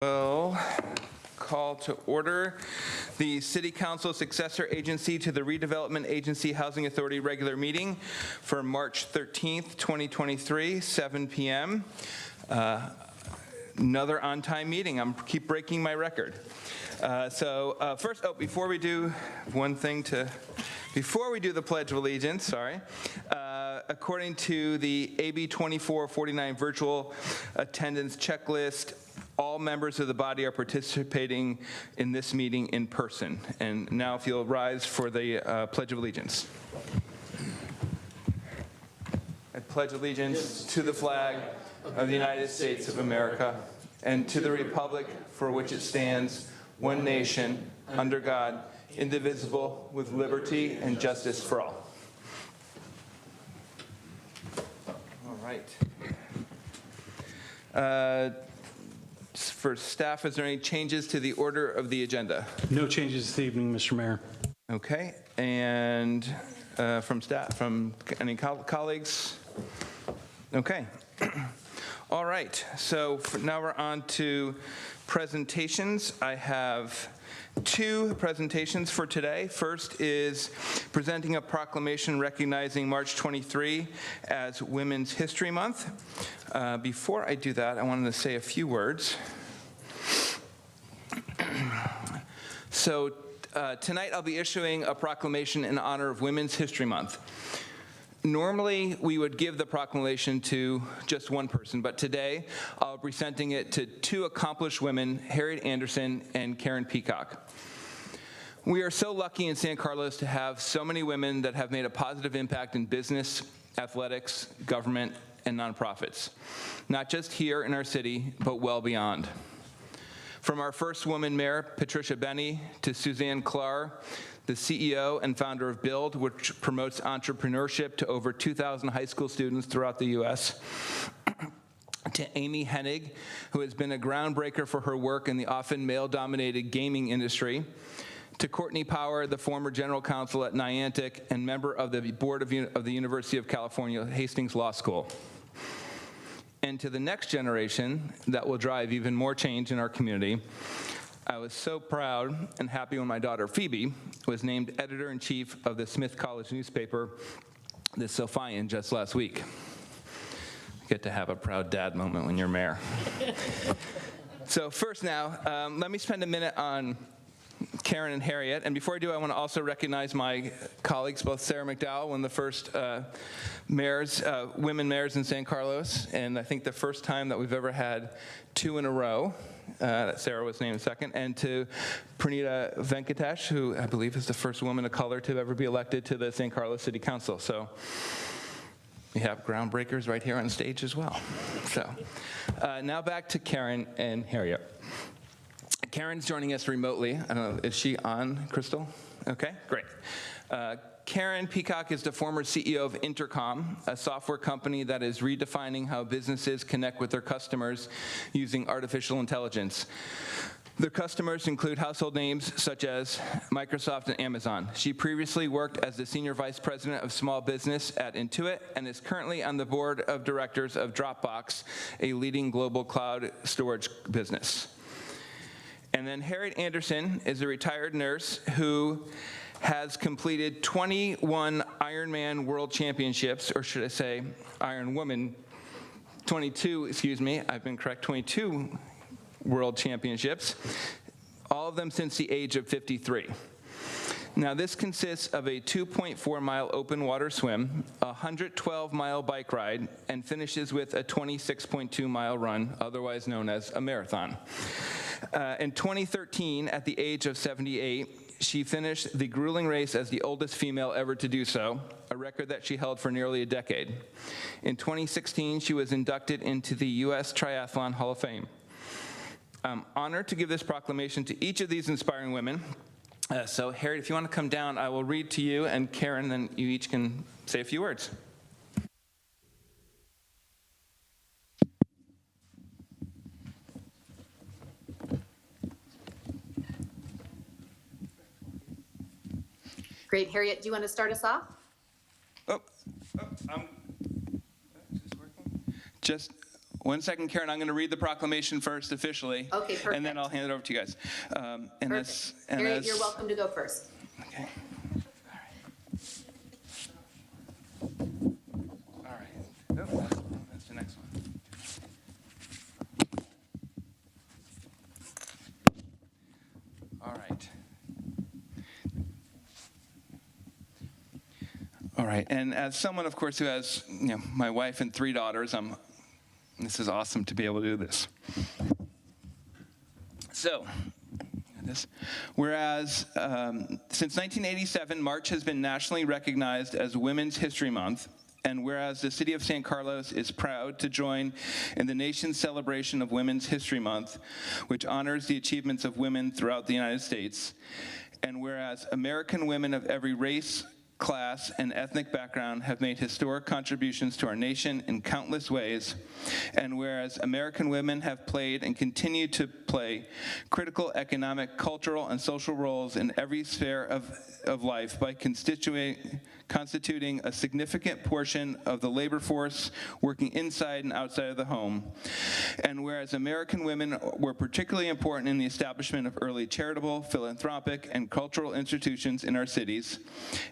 Will call to order the City Council successor agency to the Redevelopment Agency Housing Authority regular meeting for March 13th, 2023, 7 p.m. Another on-time meeting. Keep breaking my record. First, before we do the Pledge of Allegiance, according to the AB 2449 virtual attendance checklist, all members of the body are participating in this meeting in person. And now if you'll rise for the Pledge of Allegiance. I pledge allegiance to the flag of the United States of America and to the republic for which it stands, one nation, under God, indivisible, with liberty and justice for all. All right. For staff, is there any changes to the order of the agenda? No changes this evening, Mr. Mayor. Okay, and from staff, from any colleagues? Okay. All right, so now we're on to presentations. I have two presentations for today. First is presenting a proclamation recognizing March 23 as Women's History Month. Before I do that, I wanted to say a few words. Tonight I'll be issuing a proclamation in honor of Women's History Month. Normally, we would give the proclamation to just one person, but today I'll be presenting it to two accomplished women, Harriet Anderson and Karen Peacock. We are so lucky in San Carlos to have so many women that have made a positive impact in business, athletics, government, and nonprofits, not just here in our city, but well beyond. From our first woman mayor, Patricia Benny, to Suzanne Klar, the CEO and founder of Build, which promotes entrepreneurship to over 2,000 high school students throughout the U.S., to Amy Hennig, who has been a groundbreaker for her work in the often male-dominated gaming industry, to Courtney Power, the former general counsel at Niantic and member of the board of the University of California Hastings Law School, and to the next generation that will drive even more change in our community. I was so proud and happy when my daughter Phoebe was named editor-in-chief of the Smith College newspaper, The Sophian, just last week. Get to have a proud dad moment when you're mayor. So first now, let me spend a minute on Karen and Harriet. And before I do, I want to also recognize my colleagues, both Sarah McDowell, one of the first women mayors in San Carlos, and I think the first time that we've ever had two in a row. That Sarah was named second, and to Pranita Venkatesh, who I believe is the first woman of color to ever be elected to the San Carlos City Council. So we have groundbreakers right here on stage as well. So now back to Karen and Harriet. Karen's joining us remotely. I don't know, is she on, Crystal? Okay, great. Karen Peacock is the former CEO of Intercom, a software company that is redefining how businesses connect with their customers using artificial intelligence. Their customers include household names such as Microsoft and Amazon. She previously worked as the Senior Vice President of Small Business at Intuit and is currently on the board of directors of Dropbox, a leading global cloud storage business. And then Harriet Anderson is a retired nurse who has completed 21 Ironman World Championships, or should I say Iron Woman, 22 World Championships, all of them since the age of 53. Now, this consists of a 2.4-mile open water swim, a 112-mile bike ride, and finishes with a 26.2-mile run, otherwise known as a marathon. In 2013, at the age of 78, she finished the grueling race as the oldest female ever to do so, a record that she held for nearly a decade. In 2016, she was inducted into the U.S. Triathlon Hall of Fame. I'm honored to give this proclamation to each of these inspiring women. So, Harriet, if you want to come down, I will read to you, and Karen, then you each can say a few words. Great. Harriet, do you want to start us off? Just 1 second, Karen. I'm going to read the proclamation first officially. Okay, perfect. And then I'll hand it over to you guys. Perfect. Harriet, you're welcome to go first. Okay. All right. Oh, that's the next one. All right. All right. And as someone, of course, who has, my wife and 3 daughters, this is awesome to be able to do this. So, whereas since 1987, March has been nationally recognized as Women's History Month, and whereas the city of San Carlos is proud to join in the nation's celebration of Women's History Month, which honors the achievements of women throughout the United States, and whereas American women of every race, class, and ethnic background have made historic contributions to our nation in countless ways, and whereas American women have played and continue to play critical economic, cultural, and social roles in every sphere of life by constituting a significant portion of the labor force working inside and outside of the home, and whereas American women were particularly important in the establishment of early charitable, philanthropic, and cultural institutions in our cities,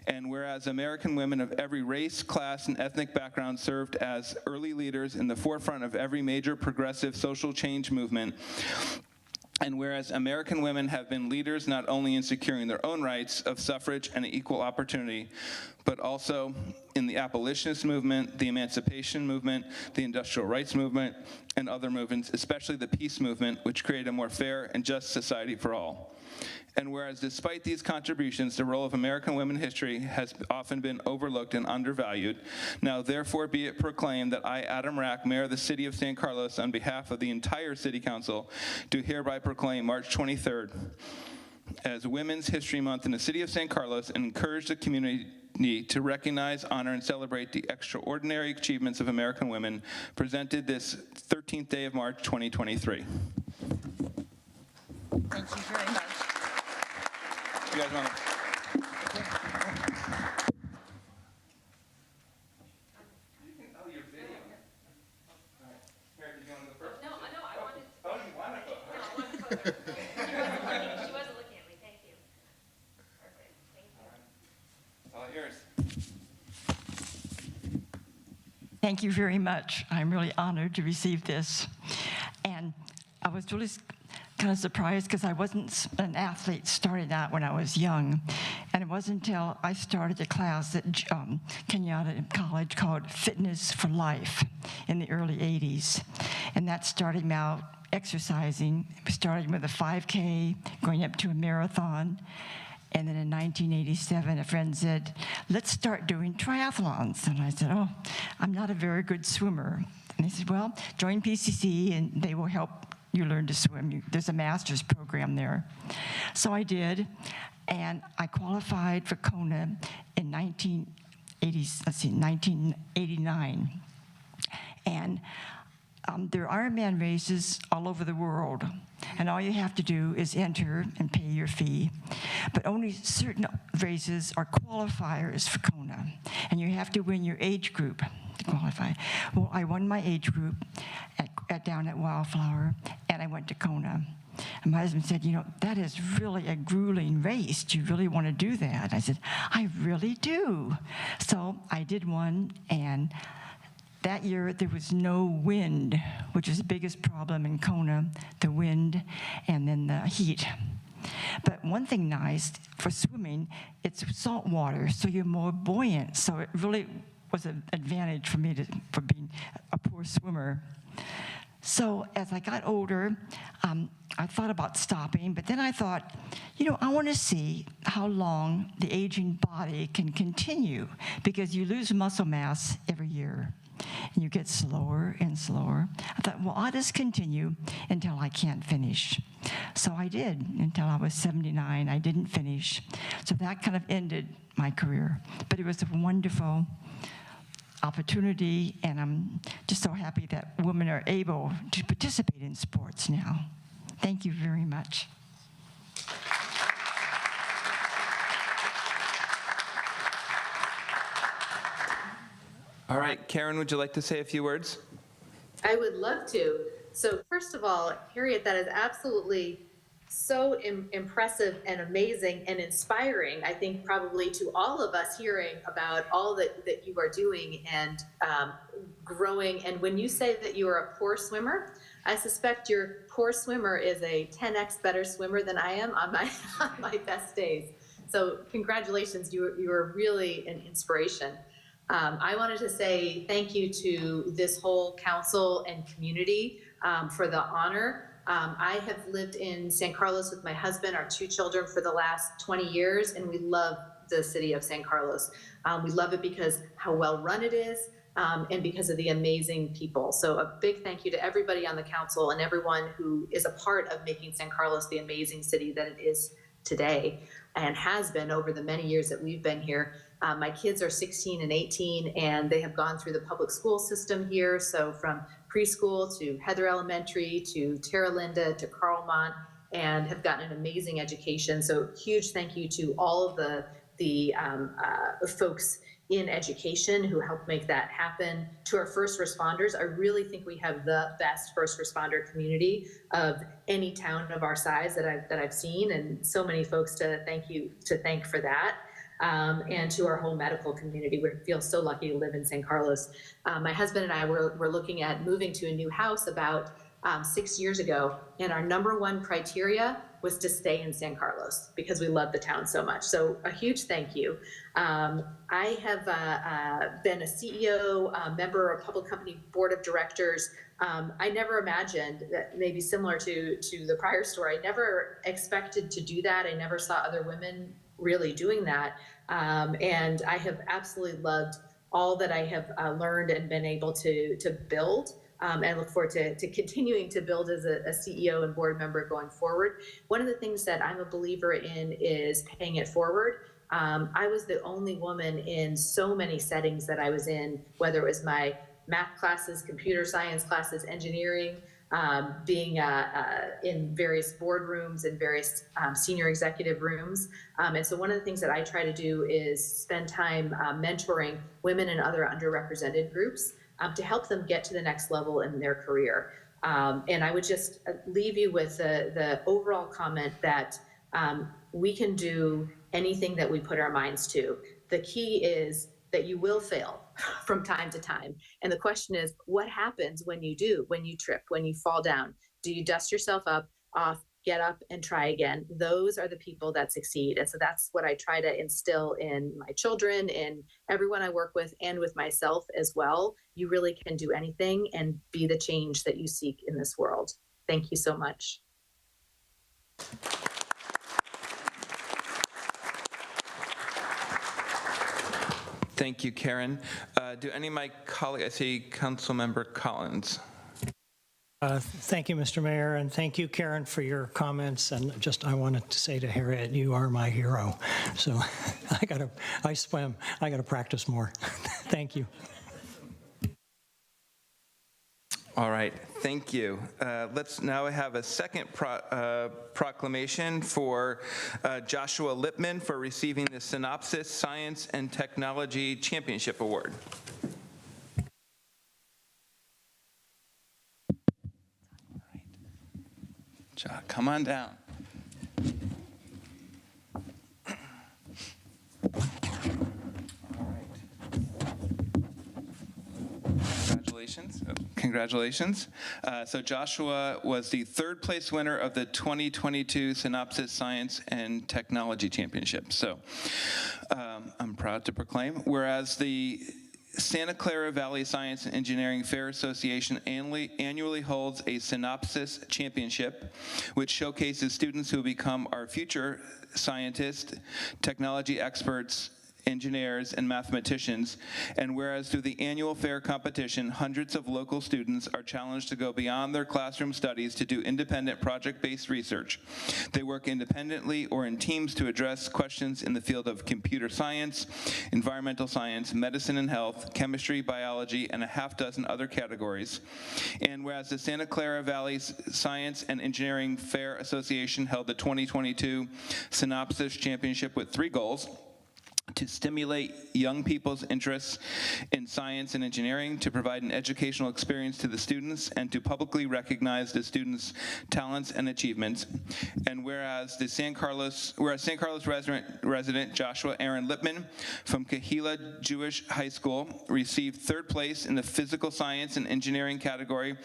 and whereas American women of every race, class, and ethnic background served as early leaders in the forefront of every major progressive social change movement, and whereas American women have been leaders not only in securing their own rights of suffrage and equal opportunity, but also in the abolitionist movement, the emancipation movement, the industrial rights movement, and other movements, especially the peace movement, which created a more fair and just society for all. And whereas despite these contributions, the role of American women in history has often been overlooked and undervalued, now therefore be it proclaimed that I, Adam Rack, Mayor of the City of San Carlos, on behalf of the entire City Council, do hereby proclaim March 23rd as Women's History Month in the City of San Carlos and encourage the community to recognize, honor, and celebrate the extraordinary achievements of American women presented this 13th day of March 2023. Thank you very much. You guys want to? Oh, your video. All right. Mary, did you want to go first? No, I wanted. Oh, you want to go? No, I wanted to go there. She wasn't looking at me. Thank you. Perfect. Thank you. All yours. Thank you very much. I'm really honored to receive this. And I was really kind of surprised because I wasn't an athlete starting out when I was young. And it wasn't until I started a class at Kenyatta College called Fitness for Life in the early 80s. And that started me out exercising, starting with a 5K, going up to a marathon. And then in 1987, a friend said, let's start doing triathlons. And I said, oh, I'm not a very good swimmer. And they said, well, join PCC and they will help you learn to swim. There's a master's program there. So I did, and I qualified for Kona in 1989. And there are Ironman races all over the world, and all you have to do is enter and pay your fee. But only certain races are qualifiers for Kona, and you have to win your age group to qualify. Well, I won my age group down at Wildflower, and I went to Kona. And my husband said, that is really a grueling race. Do you really want to do that? I said, I really do. So I did one, and that year there was no wind, which is the biggest problem in Kona, the wind and then the heat. But one thing nice, for swimming, it's salt water, so you're more buoyant. So it really was an advantage for me for being a poor swimmer. So as I got older, I thought about stopping, but then I thought, I want to see how long the aging body can continue, because you lose muscle mass every year, and you get slower and slower. I thought, well, I'll just continue until I can't finish. So I did until I was 79. I didn't finish. So that kind of ended my career. But it was a wonderful opportunity, and I'm just so happy that women are able to participate in sports now. Thank you very much. All right, Karen, would you like to say a few words? I would love to. So first of all, Harriet, that is absolutely so impressive and amazing and inspiring, I think probably to all of us hearing about all that you are doing and growing. And when you say that you are a poor swimmer, I suspect your poor swimmer is a 10x better swimmer than I am on my best days. So congratulations, you are really an inspiration. I wanted to say thank you to this whole council and community for the honor. I have lived in San Carlos with my husband, our 2 children, for the last 20 years, and we love the city of San Carlos. We love it because how well run it is, and because of the amazing people. So a big thank you to everybody on the council and everyone who is a part of making San Carlos the amazing city that it is today and has been over the many years that we've been here. My kids are 16 and 18, and they have gone through the public school system here. So from preschool to Heather Elementary to Terra Linda to Carlmont, and have gotten an amazing education. So huge thank you to all of the folks in education who helped make that happen. To our first responders, I really think we have the best first responder community of any town of our size that I've seen, and so many folks to thank for that. And to our whole medical community. We feel so lucky to live in San Carlos. My husband and I were looking at moving to a new house about 6 years ago, and our -- 1 criteria was to stay in San Carlos because we love the town so much. So a huge thank you. I have been a CEO, member of a public company board of directors. I never imagined that, maybe similar to the prior story, I never expected to do that. I never saw other women really doing that. And I have absolutely loved all that I have learned and been able to build. And I look forward to continuing to build as a CEO and board member going forward. One of the things that I'm a believer in is paying it forward. I was the only woman in so many settings that I was in, whether it was my math classes, computer science classes, engineering, being in various boardrooms and various senior executive rooms. And so one of the things that I try to do is spend time mentoring women and other underrepresented groups to help them get to the next level in their career. And I would just leave you with the overall comment that we can do anything that we put our minds to. The key is that you will fail from time to time. And the question is, what happens when you do, when you trip, when you fall down? Do you dust yourself off, get up and try again? Those are the people that succeed. And so that's what I try to instill in my children and everyone I work with, and with myself as well. You really can do anything and be the change that you seek in this world. Thank you so much. Thank you, Karen. Do any of my colleagues, I see Councilmember Collins. Thank you, Mr. Mayor, and thank you, Karen, for your comments. And just, I wanted to say to Harriet, you are my hero. So I swim. I got to practice more. Thank you. All right, thank you. Let's now have a second proclamation for Joshua Lippman for receiving the Synopsys Science and Technology Championship Award. Come on down. Congratulations. So Joshua was the 3rd place winner of the 2022 Synopsys Science and Technology Championship. So I'm proud to proclaim, whereas the Santa Clara Valley Science and Engineering Fair Association annually holds a Synopsys Championship, which showcases students who become our future scientists, technology experts, engineers, and mathematicians. And whereas through the annual fair competition, hundreds of local students are challenged to go beyond their classroom studies to do independent project-based research. They work independently or in teams to address questions in the field of computer science, environmental science, medicine and health, chemistry, biology, and a half-dozen other categories. And whereas the Santa Clara Valley Science and Engineering Fair Association held the 2022 Synopsys Championship with 3 goals: to stimulate young people's interests in science and engineering, to provide an educational experience to the students, and to publicly recognize the students' talents and achievements. And whereas San Carlos resident Joshua Aaron Lippman from Kahila Jewish High School received 3rd place in the physical science and engineering category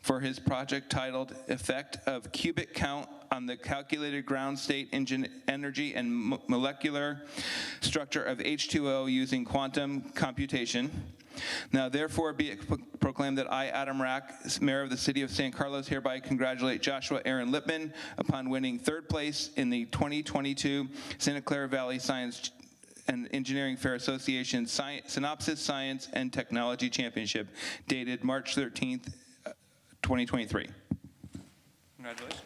for his project titled Effect of Qubit Count on the Calculated Ground State Energy and Molecular Structure of H2O using Quantum Computation. Now therefore be it proclaimed that I, Adam Rack, Mayor of the City of San Carlos, hereby congratulate Joshua Aaron Lippman upon winning 3rd place in the 2022 Santa Clara Valley Science and Engineering Fair Association Synopsis Science and Technology Championship, dated March 13th, 2023. Congratulations.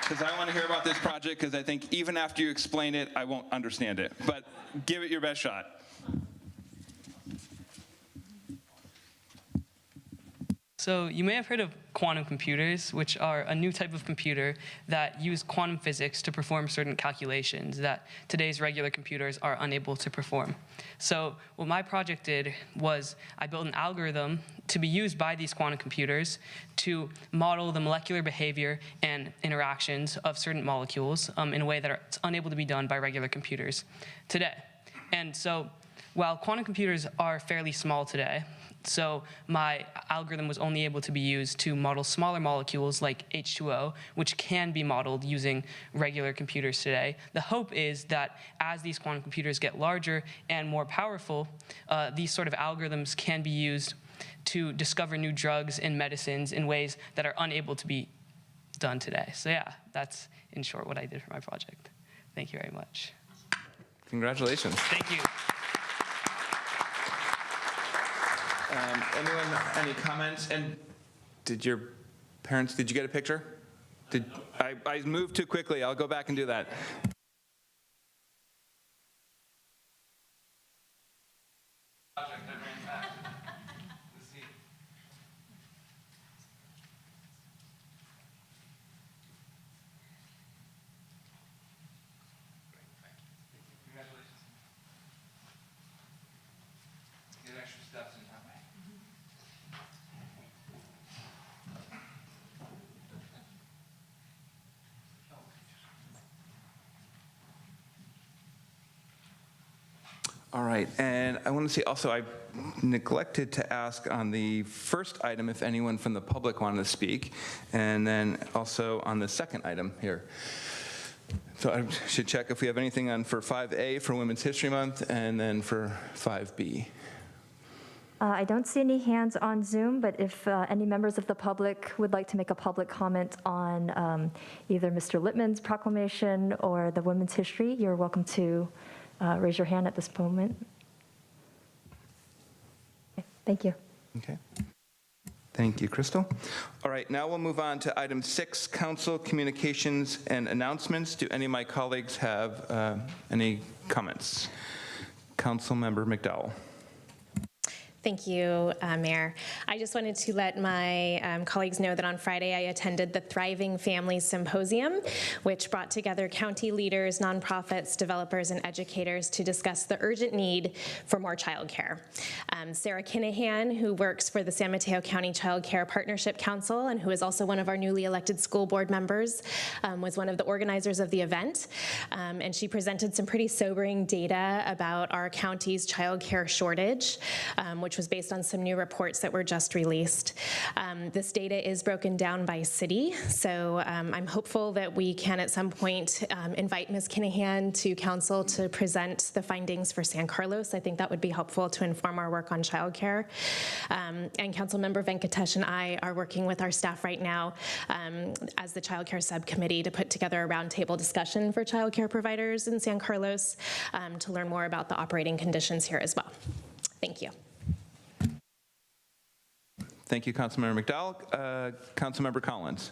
Because I want to hear about this project, because I think even after you explain it, I won't understand it. But give it your best shot. So you may have heard of quantum computers, which are a new type of computer that use quantum physics to perform certain calculations that today's regular computers are unable to perform. So what my project did was I built an algorithm to be used by these quantum computers to model the molecular behavior and interactions of certain molecules in a way that it's unable to be done by regular computers today. And so while quantum computers are fairly small today, so my algorithm was only able to be used to model smaller molecules like H2O, which can be modeled using regular computers today. The hope is that as these quantum computers get larger and more powerful, these sort of algorithms can be used to discover new drugs and medicines in ways that are unable to be done today. So yeah, that's in short what I did for my project. Thank you very much. Congratulations. Thank you. Anyone, any comments? And did you get a picture? I moved too quickly. I'll go back and do that. Get extra steps in that way. All right, and I want to see also, I neglected to ask on the first item if anyone from the public wanted to speak, and then also on the second item here. So I should check if we have anything on for 5A for Women's History Month, and then for 5B. I don't see any hands on Zoom, but if any members of the public would like to make a public comment on either Mr. Lippman's proclamation or the women's history, you're welcome to raise your hand at this moment. Okay, thank you. Okay. Thank you, Crystal. All right, now we'll move on to item 6, council communications and announcements. Do any of my colleagues have any comments? Councilmember McDowell. Thank you, Mayor. I just wanted to let my colleagues know that on Friday I attended the Thriving Families Symposium, which brought together county leaders, nonprofits, developers, and educators to discuss the urgent need for more childcare. Sarah Kinahan, who works for the San Mateo County Child Care Partnership Council and who is also one of our newly elected school board members, was one of the organizers of the event. And she presented some pretty sobering data about our county's child care shortage, which was based on some new reports that were just released. This data is broken down by city, so I'm hopeful that we can at some point invite Ms. Kinahan to council to present the findings for San Carlos. I think that would be helpful to inform our work on childcare. And Councilmember Venkatesh and I are working with our staff right now as the childcare subcommittee to put together a roundtable discussion for childcare providers in San Carlos to learn more about the operating conditions here as well. Thank you. Thank you, Councilmember McDowell. Councilmember Collins.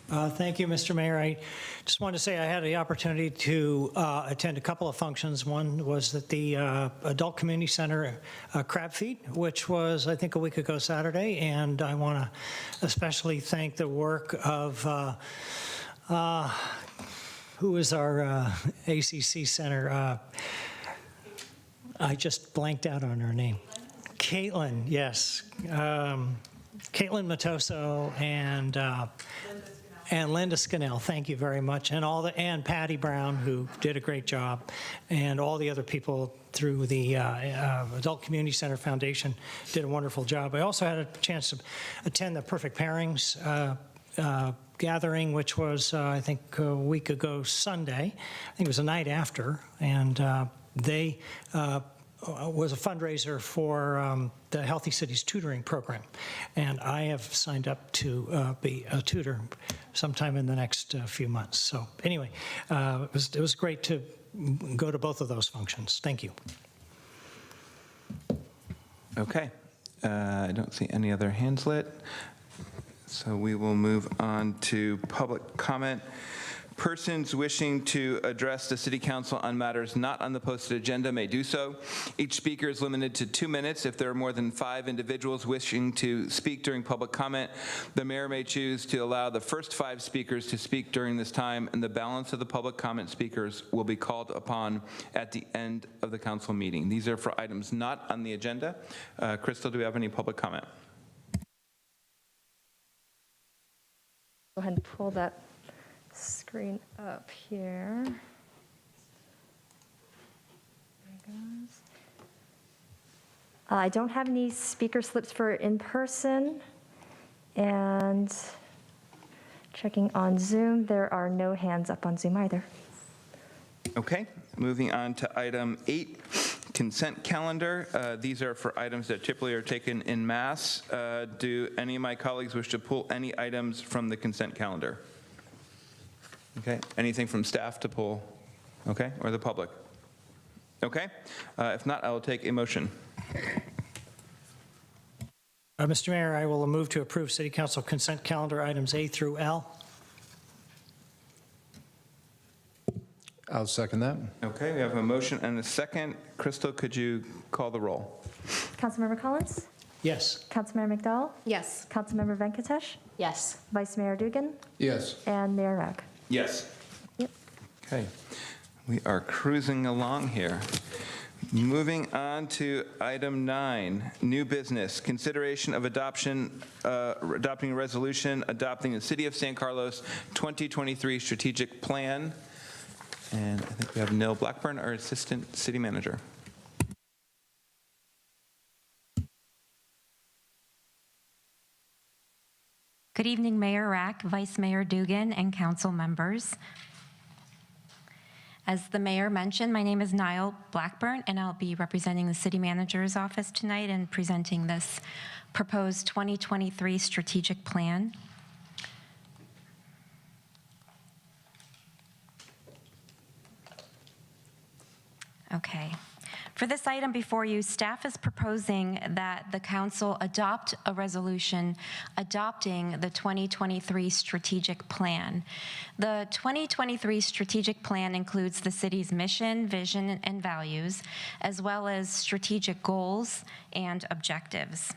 Thank you, Mr. Mayor. I just wanted to say I had the opportunity to attend a couple of functions. One was at the Adult Community Center Crab Feed, which was, I think, a week ago Saturday, and I want to especially thank the work of who is our ACC center? I just blanked out on her name. Caitlin, yes. Caitlin Matoso and Linda Scannell, thank you very much. And Patty Brown, who did a great job, and all the other people through the Adult Community Center Foundation did a wonderful job. I also had a chance to attend the Perfect Pairings gathering, which was, I think, a week ago Sunday. I think it was the night after, and they was a fundraiser for the Healthy Cities Tutoring Program. And I have signed up to be a tutor sometime in the next few months. So anyway, it was great to go to both of those functions. Thank you. Okay. I don't see any other hands lit. So we will move on to public comment. Persons wishing to address the City Council on matters not on the posted agenda may do so. Each speaker is limited to 2 minutes. If there are more than 5 individuals wishing to speak during public comment, the mayor may choose to allow the first 5 speakers to speak during this time, and the balance of the public comment speakers will be called upon at the end of the council meeting. These are for items not on the agenda. Crystal, do we have any public comment? Go ahead and pull that screen up here. There it goes. I don't have any speaker slips for in person, and checking on Zoom, there are no hands up on Zoom either. Okay, moving on to item 8, consent calendar. These are for items that typically are taken in mass. Do any of my colleagues wish to pull any items from the consent calendar? Okay, anything from staff to pull? Okay, or the public? Okay, if not, I will take a motion. Mr. Mayor, I will move to approve City Council consent calendar items A through L. I'll second that. Okay, we have a motion and a second. Crystal, could you call the roll? Councilmember Collins? Yes. Councilmember McDowell? Yes. Councilmember Venkatesh? Yes. Vice Mayor Dugan? Yes. And Mayor Rack? Yes. Yep. Okay, we are cruising along here. Moving on to item 9, new business, consideration of adopting a resolution adopting the City of San Carlos 2023 strategic plan. And I think we have Neil Blackburn, our Assistant City Manager. Good evening, Mayor Rack, Vice Mayor Dugan, and council members. As the mayor mentioned, my name is Niall Blackburn, and I'll be representing the City Manager's office tonight and presenting this proposed 2023 strategic plan. Okay. For this item before you, staff is proposing that the council adopt a resolution adopting the 2023 strategic plan. The 2023 strategic plan includes the city's mission, vision, and values, as well as strategic goals and objectives.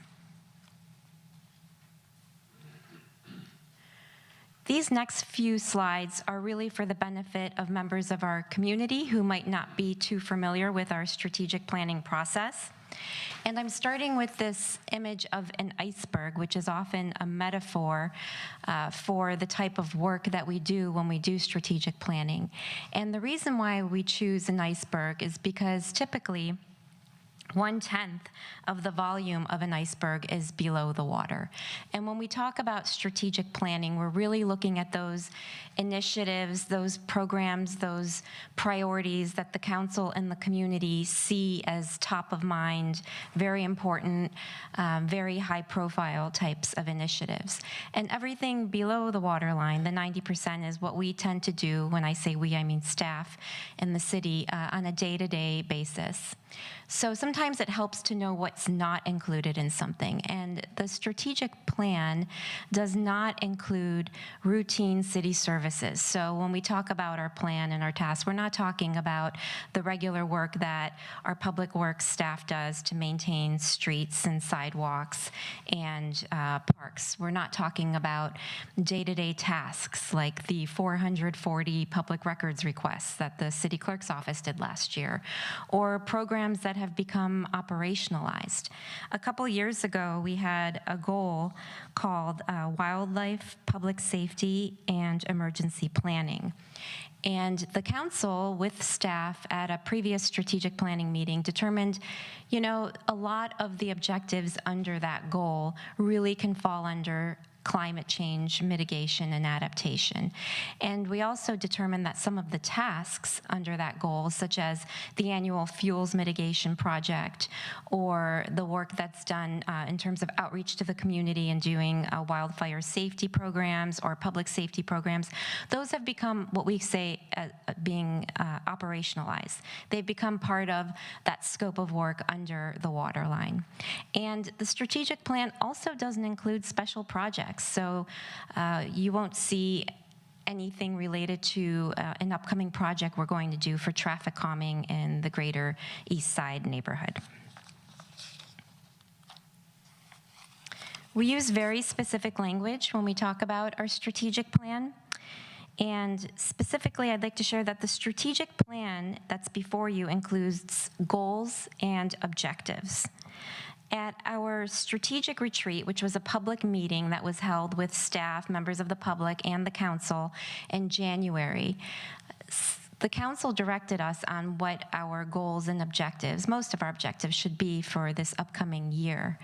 These next few slides are really for the benefit of members of our community who might not be too familiar with our strategic planning process. And I'm starting with this image of an iceberg, which is often a metaphor for the type of work that we do when we do strategic planning. And the reason why we choose an iceberg is because typically 1/10 of the volume of an iceberg is below the water. And when we talk about strategic planning, we're really looking at those initiatives, those programs, those priorities that the council and the community see as top of mind, very important, very high profile types of initiatives. And everything below the waterline, the 90%, is what we tend to do. When I say we, I mean staff in the city on a day-to-day basis. So sometimes it helps to know what's not included in something. And the strategic plan does not include routine city services. So when we talk about our plan and our tasks, we're not talking about the regular work that our public works staff does to maintain streets and sidewalks and parks. We're not talking about day-to-day tasks like the 440 public records requests that the city clerk's office did last year, or programs that have become operationalized. A couple years ago, we had a goal called Wildlife, Public Safety, and Emergency Planning. And the council, with staff at a previous strategic planning meeting, determined, you know, a lot of the objectives under that goal really can fall under climate change mitigation and adaptation. And we also determined that some of the tasks under that goal, such as the annual fuels mitigation project or the work that's done in terms of outreach to the community and doing wildfire safety programs or public safety programs, those have become what we say being operationalized. They've become part of that scope of work under the water line. And the strategic plan also doesn't include special projects. So you won't see anything related to an upcoming project we're going to do for traffic calming in the greater East Side neighborhood. We use very specific language when we talk about our strategic plan. And specifically, I'd like to share that the strategic plan that's before you includes goals and objectives. At our strategic retreat, which was a public meeting that was held with staff, members of the public, and the council in January, the council directed us on what our goals and objectives, most of our objectives, should be for this upcoming year.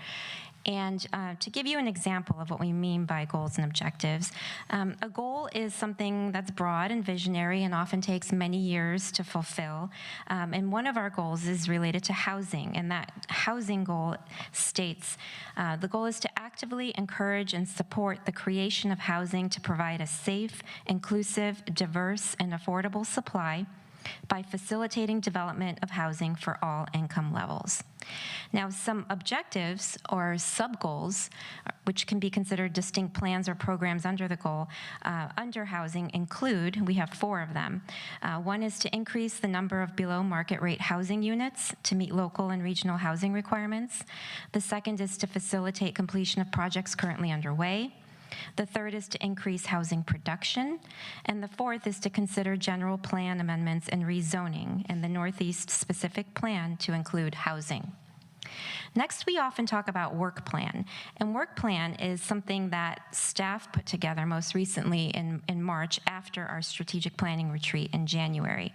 And to give you an example of what we mean by goals and objectives, a goal is something that's broad and visionary and often takes many years to fulfill. And one of our goals is related to housing, and that housing goal states, the goal is to actively encourage and support the creation of housing to provide a safe, inclusive, diverse, and affordable supply by facilitating development of housing for all income levels. Now, some objectives or sub-goals, which can be considered distinct plans or programs under the goal, under housing include, we have 4 of them. One is to increase the number of below market rate housing units to meet local and regional housing requirements. The second is to facilitate completion of projects currently underway. The third is to increase housing production. And the fourth is to consider general plan amendments and rezoning in the Northeast specific plan to include housing. Next, we often talk about work plan. And work plan is something that staff put together most recently in March after our strategic planning retreat in January.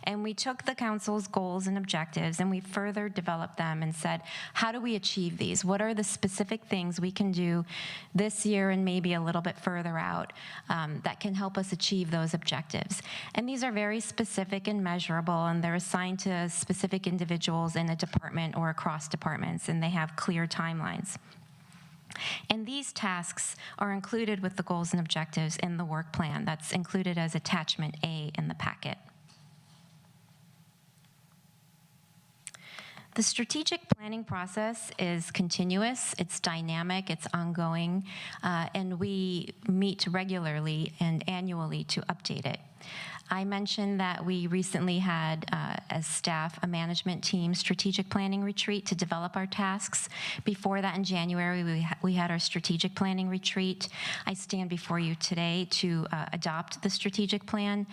And we took the council's goals and objectives and we further developed them and said, how do we achieve these? What are the specific things we can do this year and maybe a little bit further out that can help us achieve those objectives? And these are very specific and measurable, and they're assigned to specific individuals in a department or across departments, and they have clear timelines. And these tasks are included with the goals and objectives in the work plan that's included as attachment A in the packet. The strategic planning process is continuous, it's dynamic, it's ongoing, and we meet regularly and annually to update it. I mentioned that we recently had, as staff, a management team strategic planning retreat to develop our tasks. Before that, in January, we had our strategic planning retreat. I stand before you today to adopt the strategic plan.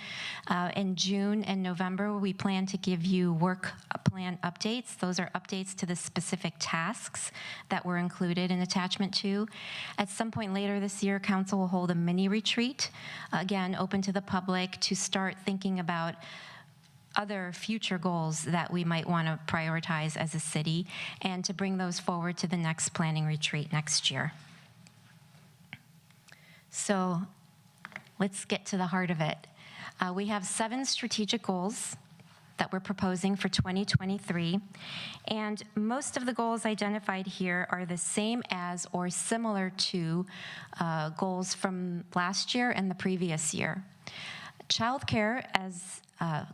In June and November, we plan to give you work plan updates. Those are updates to the specific tasks that were included in attachment 2. At some point later this year, Council will hold a mini retreat, again, open to the public, to start thinking about other future goals that we might want to prioritize as a city and to bring those forward to the next planning retreat next year. So let's get to the heart of it. We have 7 strategic goals that we're proposing for 2023, and most of the goals identified here are the same as or similar to goals from last year and the previous year. Childcare, as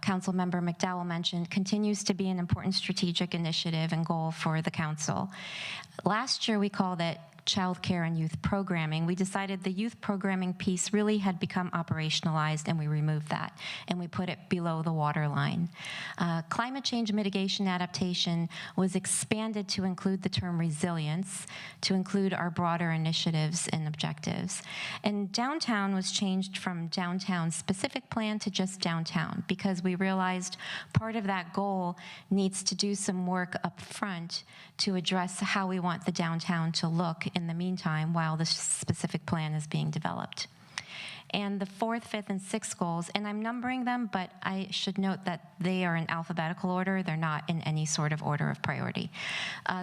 Councilmember McDowell mentioned, continues to be an important strategic initiative and goal for the council. Last year, we called it childcare and youth programming. We decided the youth programming piece really had become operationalized, and we removed that, and we put it below the waterline. Climate change mitigation adaptation was expanded to include the term resilience, to include our broader initiatives and objectives. And downtown was changed from downtown specific plan to just downtown, because we realized part of that goal needs to do some work up front to address how we want the downtown to look in the meantime while the specific plan is being developed. And the 4th, 5th, and 6th goals, and I'm numbering them, but I should note that they are in alphabetical order. They're not in any sort of order of priority.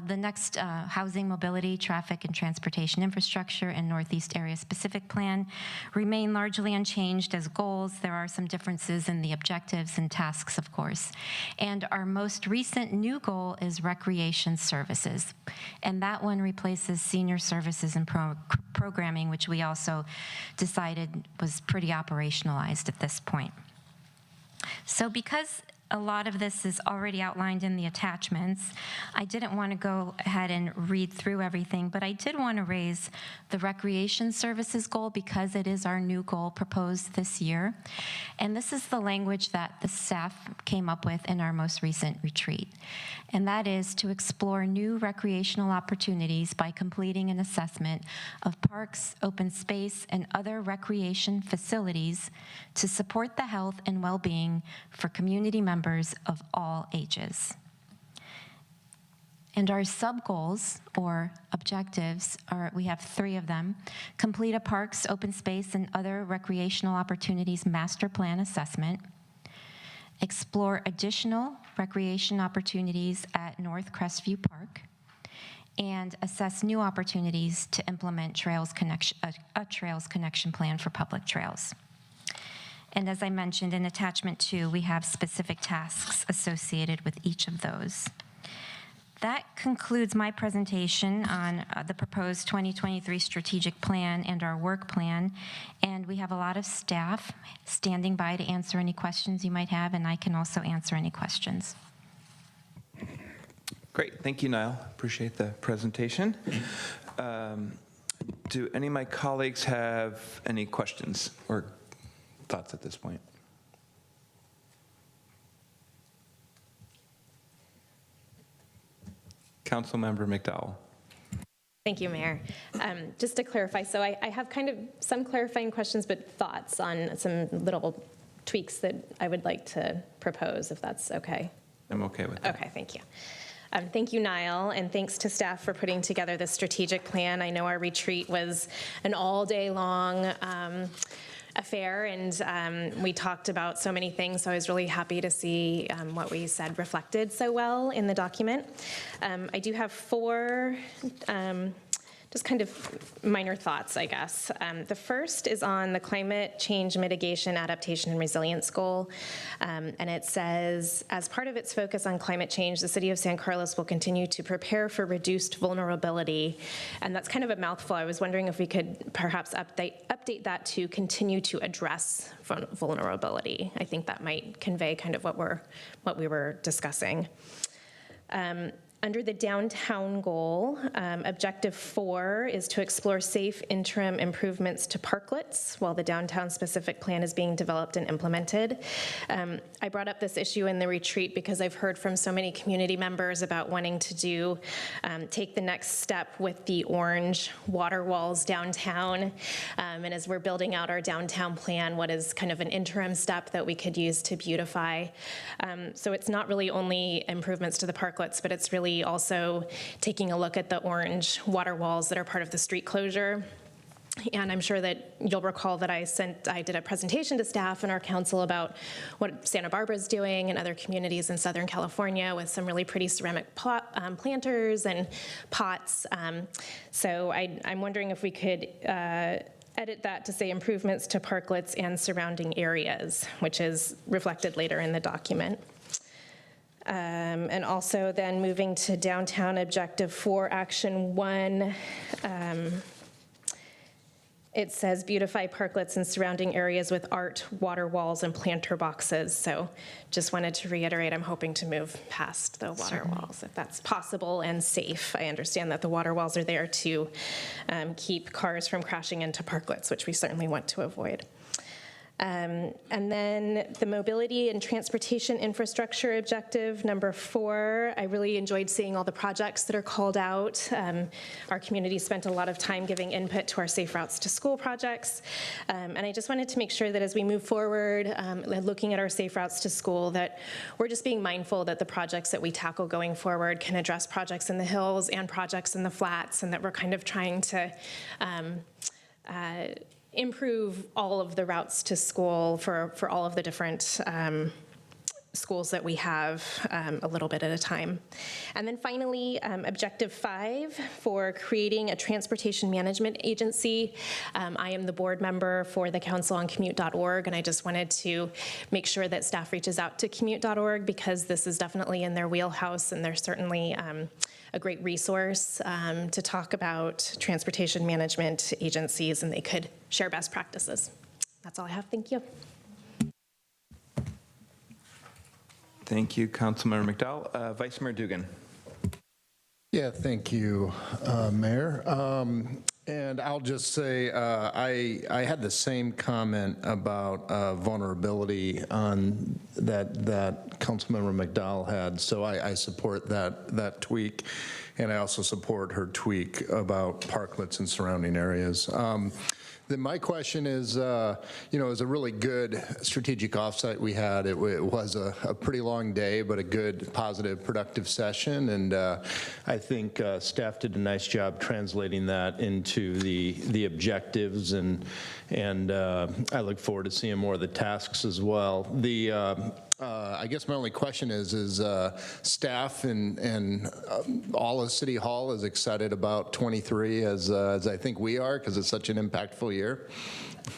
The next, housing, mobility, traffic, and transportation infrastructure and Northeast Area Specific Plan remain largely unchanged as goals. There are some differences in the objectives and tasks, of course. And our most recent new goal is recreation services. And that one replaces senior services and programming, which we also decided was pretty operationalized at this point. So because a lot of this is already outlined in the attachments, I didn't want to go ahead and read through everything, but I did want to raise the recreation services goal because it is our new goal proposed this year. And this is the language that the staff came up with in our most recent retreat. And that is to explore new recreational opportunities by completing an assessment of parks, open space, and other recreation facilities to support the health and well-being for community members of all ages. And our sub-goals, or objectives, we have 3 of them. Complete a parks, open space, and other recreational opportunities master plan assessment. Explore additional recreation opportunities at North Crestview Park. And assess new opportunities to implement a trails connection plan for public trails. And as I mentioned, in attachment 2, we have specific tasks associated with each of those. That concludes my presentation on the proposed 2023 strategic plan and our work plan. And we have a lot of staff standing by to answer any questions you might have, and I can also answer any questions. Great, thank you, Niall. Appreciate the presentation. Do any of my colleagues have any questions or thoughts at this point? Councilmember McDowell. Thank you, Mayor. Just to clarify, so I have kind of some clarifying questions, but thoughts on some little tweaks that I would like to propose, if that's okay. I'm okay with that. Okay, thank you. Thank you, Niall, and thanks to staff for putting together this strategic plan. I know our retreat was an all-day-long affair, and we talked about so many things, so I was really happy to see what we said reflected so well in the document. I do have 4 just kind of minor thoughts, I guess. The first is on the climate change mitigation, adaptation, and resilience goal. And it says, as part of its focus on climate change, the city of San Carlos will continue to prepare for reduced vulnerability. And that's kind of a mouthful. I was wondering if we could perhaps update that to continue to address vulnerability. I think that might convey kind of what we were discussing. Under the downtown goal, objective 4 is to explore safe interim improvements to parklets while the downtown specific plan is being developed and implemented. I brought up this issue in the retreat because I've heard from so many community members about wanting to take the next step with the orange water walls downtown. And as we're building out our downtown plan, what is kind of an interim step that we could use to beautify. So it's not really only improvements to the parklets, but it's really also taking a look at the orange water walls that are part of the street closure. And I'm sure that you'll recall that I did a presentation to staff and our council about what Santa Barbara is doing and other communities in Southern California with some really pretty ceramic planters and pots. So I'm wondering if we could edit that to say improvements to parklets and surrounding areas, which is reflected later in the document. And also then moving to downtown objective 4, action 1, it says beautify parklets and surrounding areas with art, water walls, and planter boxes. So just wanted to reiterate, I'm hoping to move past the water walls if that's possible and safe. I understand that the water walls are there to keep cars from crashing into parklets, which we certainly want to avoid. And then the mobility and transportation infrastructure objective, number 4, I really enjoyed seeing all the projects that are called out. Our community spent a lot of time giving input to our Safe Routes to School projects. And I just wanted to make sure that as we move forward, looking at our Safe Routes to School, that we're just being mindful that the projects that we tackle going forward can address projects in the hills and projects in the flats, and that we're kind of trying to improve all of the routes to school for all of the different schools that we have a little bit at a time. And then finally, objective 5 for creating a transportation management agency. I am the board member for the Council on Commute.org, and I just wanted to make sure that staff reaches out to Commute.org because this is definitely in their wheelhouse, and they're certainly a great resource to talk about transportation management agencies, and they could share best practices. That's all I have. Thank you. Thank you, Councilmember McDowell. Vice Mayor Dugan. Yeah, thank you, Mayor. And I'll just say I had the same comment about vulnerability on that Councilmember McDowell had, so I support that tweak, and I also support her tweak about parklets and surrounding areas. Then my question is, it was a really good strategic offsite we had. It was a pretty long day, but a good, positive, productive session. And I think staff did a nice job translating that into the objectives. And I look forward to seeing more of the tasks as well. I guess my only question is staff and all of City Hall is excited about 23 as I think we are, because it's such an impactful year?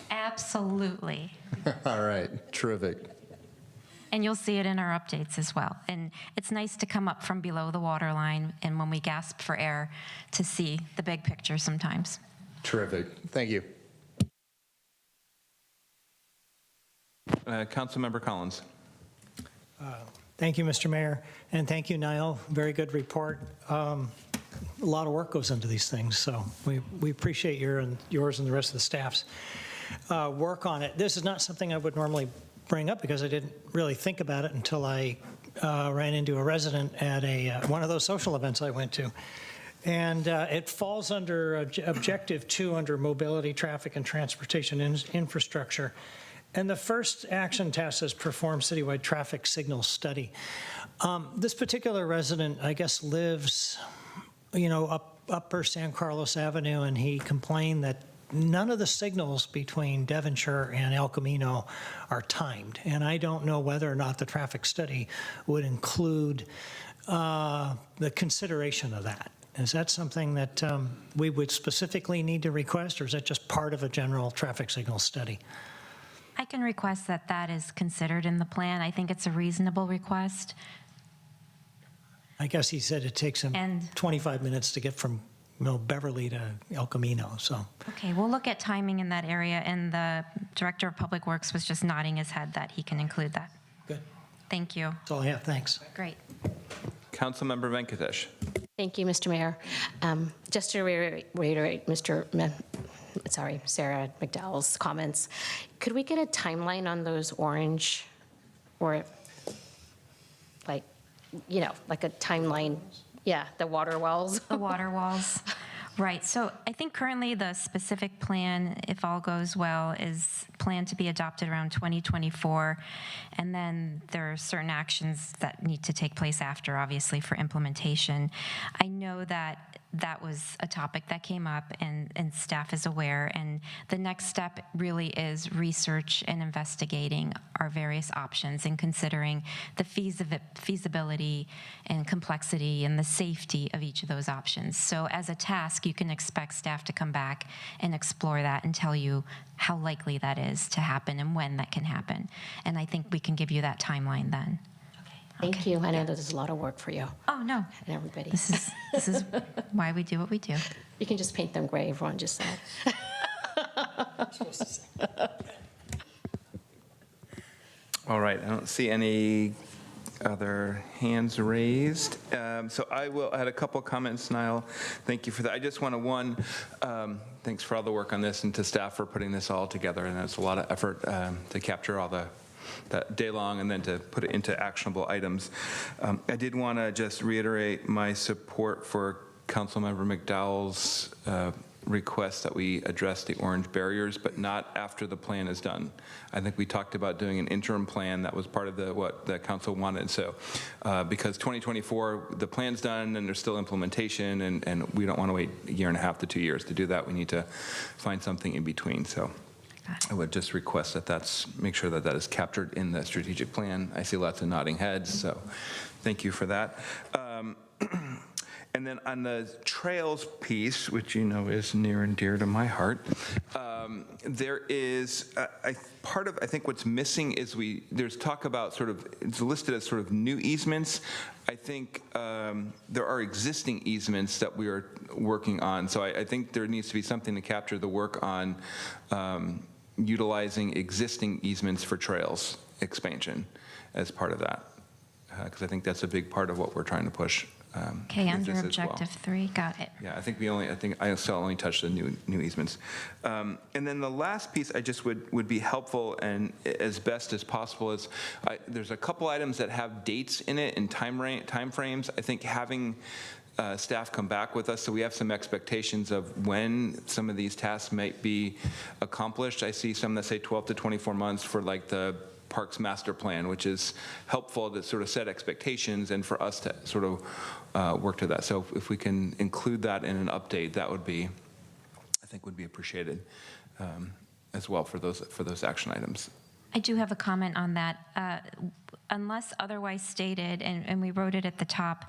Absolutely. All right, terrific. And you'll see it in our updates as well. And it's nice to come up from below the water line and when we gasp for air to see the big picture sometimes. Terrific. Thank you. Councilmember Collins. Thank you, Mr. Mayor, and thank you, Niall. Very good report. A lot of work goes into these things, so we appreciate yours and the rest of the staff's work on it. This is not something I would normally bring up because I didn't really think about it until I ran into a resident at one of those social events I went to. And it falls under Objective 2 under Mobility, Traffic, and Transportation Infrastructure. And the first action task is perform citywide traffic signal study. This particular resident, I guess, lives, upper San Carlos Avenue, and he complained that none of the signals between Devonshire and El Camino are timed. And I don't know whether or not the traffic study would include the consideration of that. Is that something that we would specifically need to request, or is that just part of a general traffic signal study? I can request that is considered in the plan. I think it's a reasonable request. I guess he said it takes him 25 minutes to get from Beverly to El Camino, so. Okay, we'll look at timing in that area, and the Director of Public Works was just nodding his head that he can include that. Good. Thank you. That's all I have, thanks. Great. Councilmember Venkatesh. Thank you, Mr. Mayor. Just to reiterate Sarah McDowell's comments, could we get a timeline on those orange, or like a timeline? Yeah, the water walls. The water walls. Right. So I think currently the specific plan, if all goes well, is planned to be adopted around 2024. And then there are certain actions that need to take place after, obviously, for implementation. I know that that was a topic that came up, and staff is aware. And the next step really is research and investigating our various options and considering the feasibility and complexity and the safety of each of those options. So as a task, you can expect staff to come back and explore that and tell you how likely that is to happen and when that can happen. And I think we can give you that timeline then. Thank you. I know that there's a lot of work for you. Oh, no. And everybody. This is why we do what we do. You can just paint them gray, everyone just said. All right, I don't see any other hands raised. So I had a couple comments, Niall. Thank you for that. I just want to, thanks for all the work on this and to staff for putting this all together. And it's a lot of effort to capture all that day long and then to put it into actionable items. I did want to just reiterate my support for Councilmember McDowell's request that we address the orange barriers, but not after the plan is done. I think we talked about doing an interim plan. That was part of what the council wanted. So because 2024, the plan's done and there's still implementation, and we don't want to wait a year and a half to 2 years to do that. We need to find something in between. So I would just request that make sure that is captured in the strategic plan. I see lots of nodding heads, so thank you for that. And then on the trails piece, which you know is near and dear to my heart, there is part of, I think what's missing is there's talk about it's listed as sort of new easements. I think there are existing easements that we are working on. So I think there needs to be something to capture the work on utilizing existing easements for trails expansion as part of that. Because I think that's a big part of what we're trying to push. Okay, under objective 3, got it. Yeah, I think I still only touched the new easements. And then the last piece I just would be helpful and as best as possible is there's a couple items that have dates in it and time frames. I think having staff come back with us so we have some expectations of when some of these tasks might be accomplished. I see some that say 12 to 24 months for like the Parks Master Plan, which is helpful to sort of set expectations and for us to sort of work to that. So if we can include that in an update, that would be, I think, would be appreciated as well for those action items. I do have a comment on that. Unless otherwise stated, and we wrote it at the top,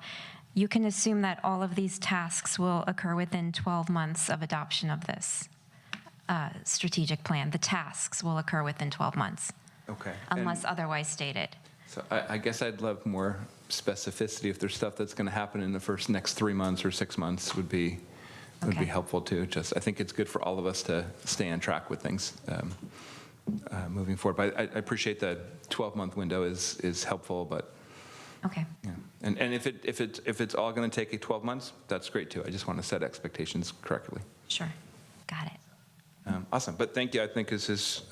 you can assume that all of these tasks will occur within 12 months of adoption of this strategic plan. The tasks will occur within 12 months. Okay. Unless otherwise stated. So I guess I'd love more specificity. If there's stuff that's going to happen in the next 3 months or 6 months would be helpful too. Just I think it's good for all of us to stay on track with things moving forward. But I appreciate the 12-month window is helpful. But okay. Yeah. And if it's all going to take 12 months, that's great too. I just want to set expectations correctly. Sure. Got it. Awesome. But thank you. I think this is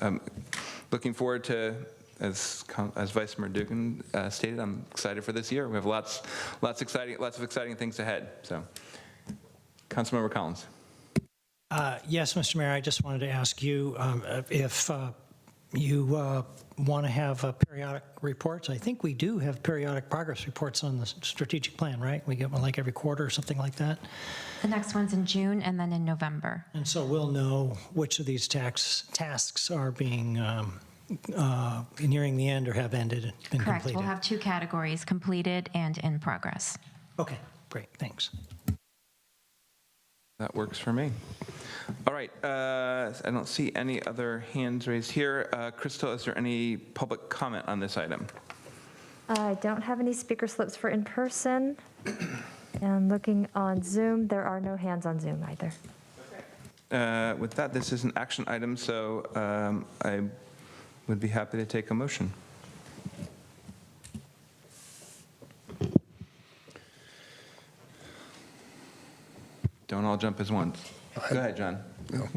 looking forward to, as Vice Mayor Dugan stated, I'm excited for this year. We have lots of exciting things ahead. So, Councilmember Collins. Yes, Mr. Mayor, I just wanted to ask you if you want to have periodic reports. I think we do have periodic progress reports on the strategic plan, right? We get one like every quarter or something like that. The next one's in June and then in November. And so we'll know which of these tasks are being nearing the end or have ended and been Correct. completed. We'll have 2 categories, completed and in progress. Okay, great, thanks. That works for me. All right. I don't see any other hands raised here. Crystal, is there any public comment on this item? I don't have any speaker slips for in person. And looking on Zoom, there are no hands on Zoom either. With that, this is an action item, so I would be happy to take a motion. Don't all jump as one. Go ahead, John.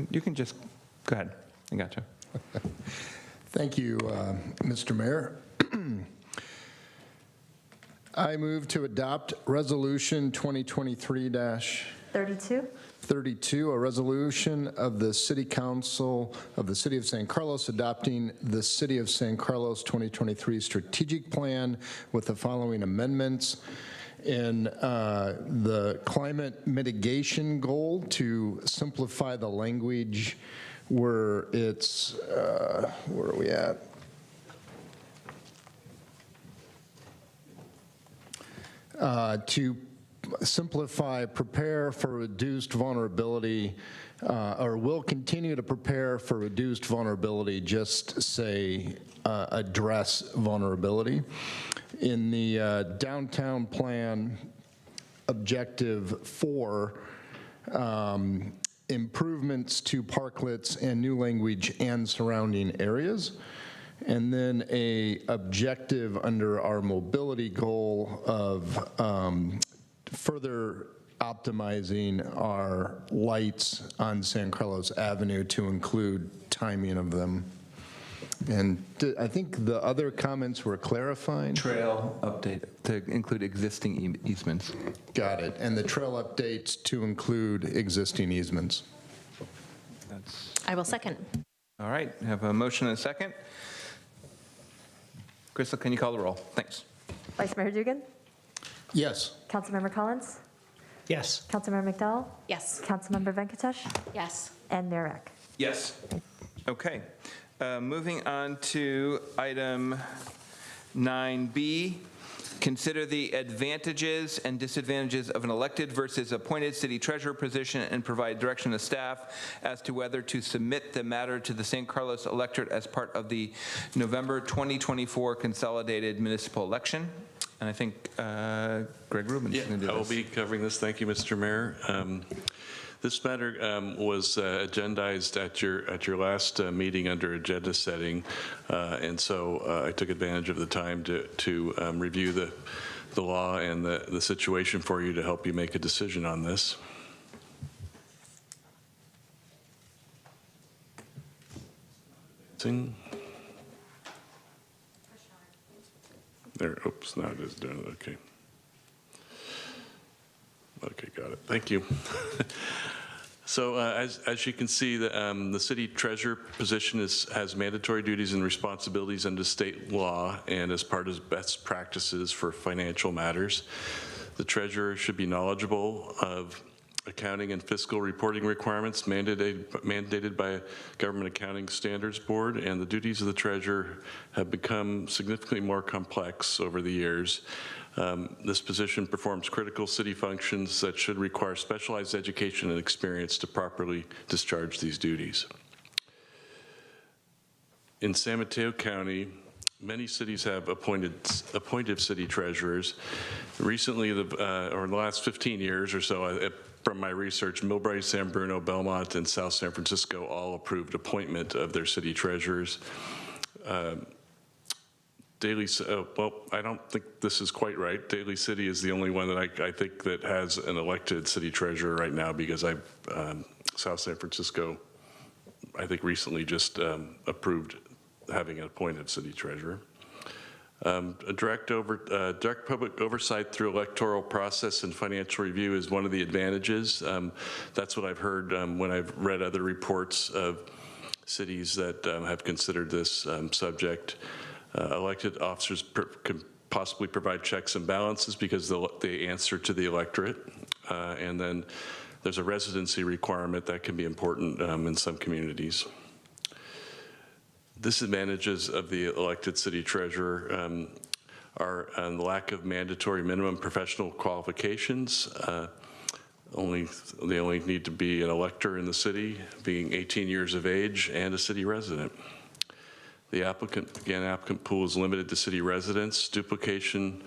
You can just go ahead. I got you. Thank you, Mr. Mayor. I move to adopt Resolution 2023-32, a resolution of the City Council of the City of San Carlos adopting the City of San Carlos 2023 strategic plan with the following amendments. In the climate mitigation goal, to simplify the language where it's, where are we at? To simplify, prepare for reduced vulnerability, or will continue to prepare for reduced vulnerability, just say address vulnerability. In the downtown plan, objective 4, improvements to parklets and new language and surrounding areas. And then a objective under our mobility goal of further optimizing our lights on San Carlos Avenue to include timing of them. And I think the other comments were clarifying. Trail update to include existing easements. Got it. And the trail updates to include existing easements. I will second. All right, we have a motion and a second. Crystal, can you call the roll? Thanks. Vice Mayor Dugan? Yes. Councilmember Collins? Yes. Councilmember McDowell? Yes. Councilmember Venkatesh? Yes. And Mayor Eck. Yes. Okay. Moving on to item 9B, consider the advantages and disadvantages of an elected versus appointed city treasurer position and provide direction to staff as to whether to submit the matter to the San Carlos electorate as part of the November 2024 consolidated municipal election. And I think Greg Rubin's going to do this. I will be covering this. Thank you, Mr. Mayor. This matter was agendized at your last meeting under agenda setting, and so I took advantage of the time to review the law and the situation for you to help you make a decision on this. There, oops, now it is done. Okay. Okay, got it. Thank you. So as you can see, the city treasurer position has mandatory duties and responsibilities under state law and as part of best practices for financial matters. The treasurer should be knowledgeable of accounting and fiscal reporting requirements mandated by a Government Accounting Standards Board, and the duties of the treasurer have become significantly more complex over the years. This position performs critical city functions that should require specialized education and experience to properly discharge these duties. In San Mateo County, many cities have appointed city treasurers. Recently, or in the last 15 years or so, from my research, Millbrae, San Bruno, Belmont, and South San Francisco all approved appointment of their city treasurers. Well, I don't think this is quite right. Daly City is the only one that I think that has an elected city treasurer right now, because South San Francisco, I think recently just approved having an appointed city treasurer. Direct public oversight through electoral process and financial review is one of the advantages. That's what I've heard when I've read other reports of cities that have considered this subject. Elected officers can possibly provide checks and balances because they answer to the electorate. And then there's a residency requirement that can be important in some communities. Disadvantages of the elected city treasurer are the lack of mandatory minimum professional qualifications. They only need to be an elector in the city, being 18 years of age, and a city resident. The applicant pool is limited to city residents. Duplication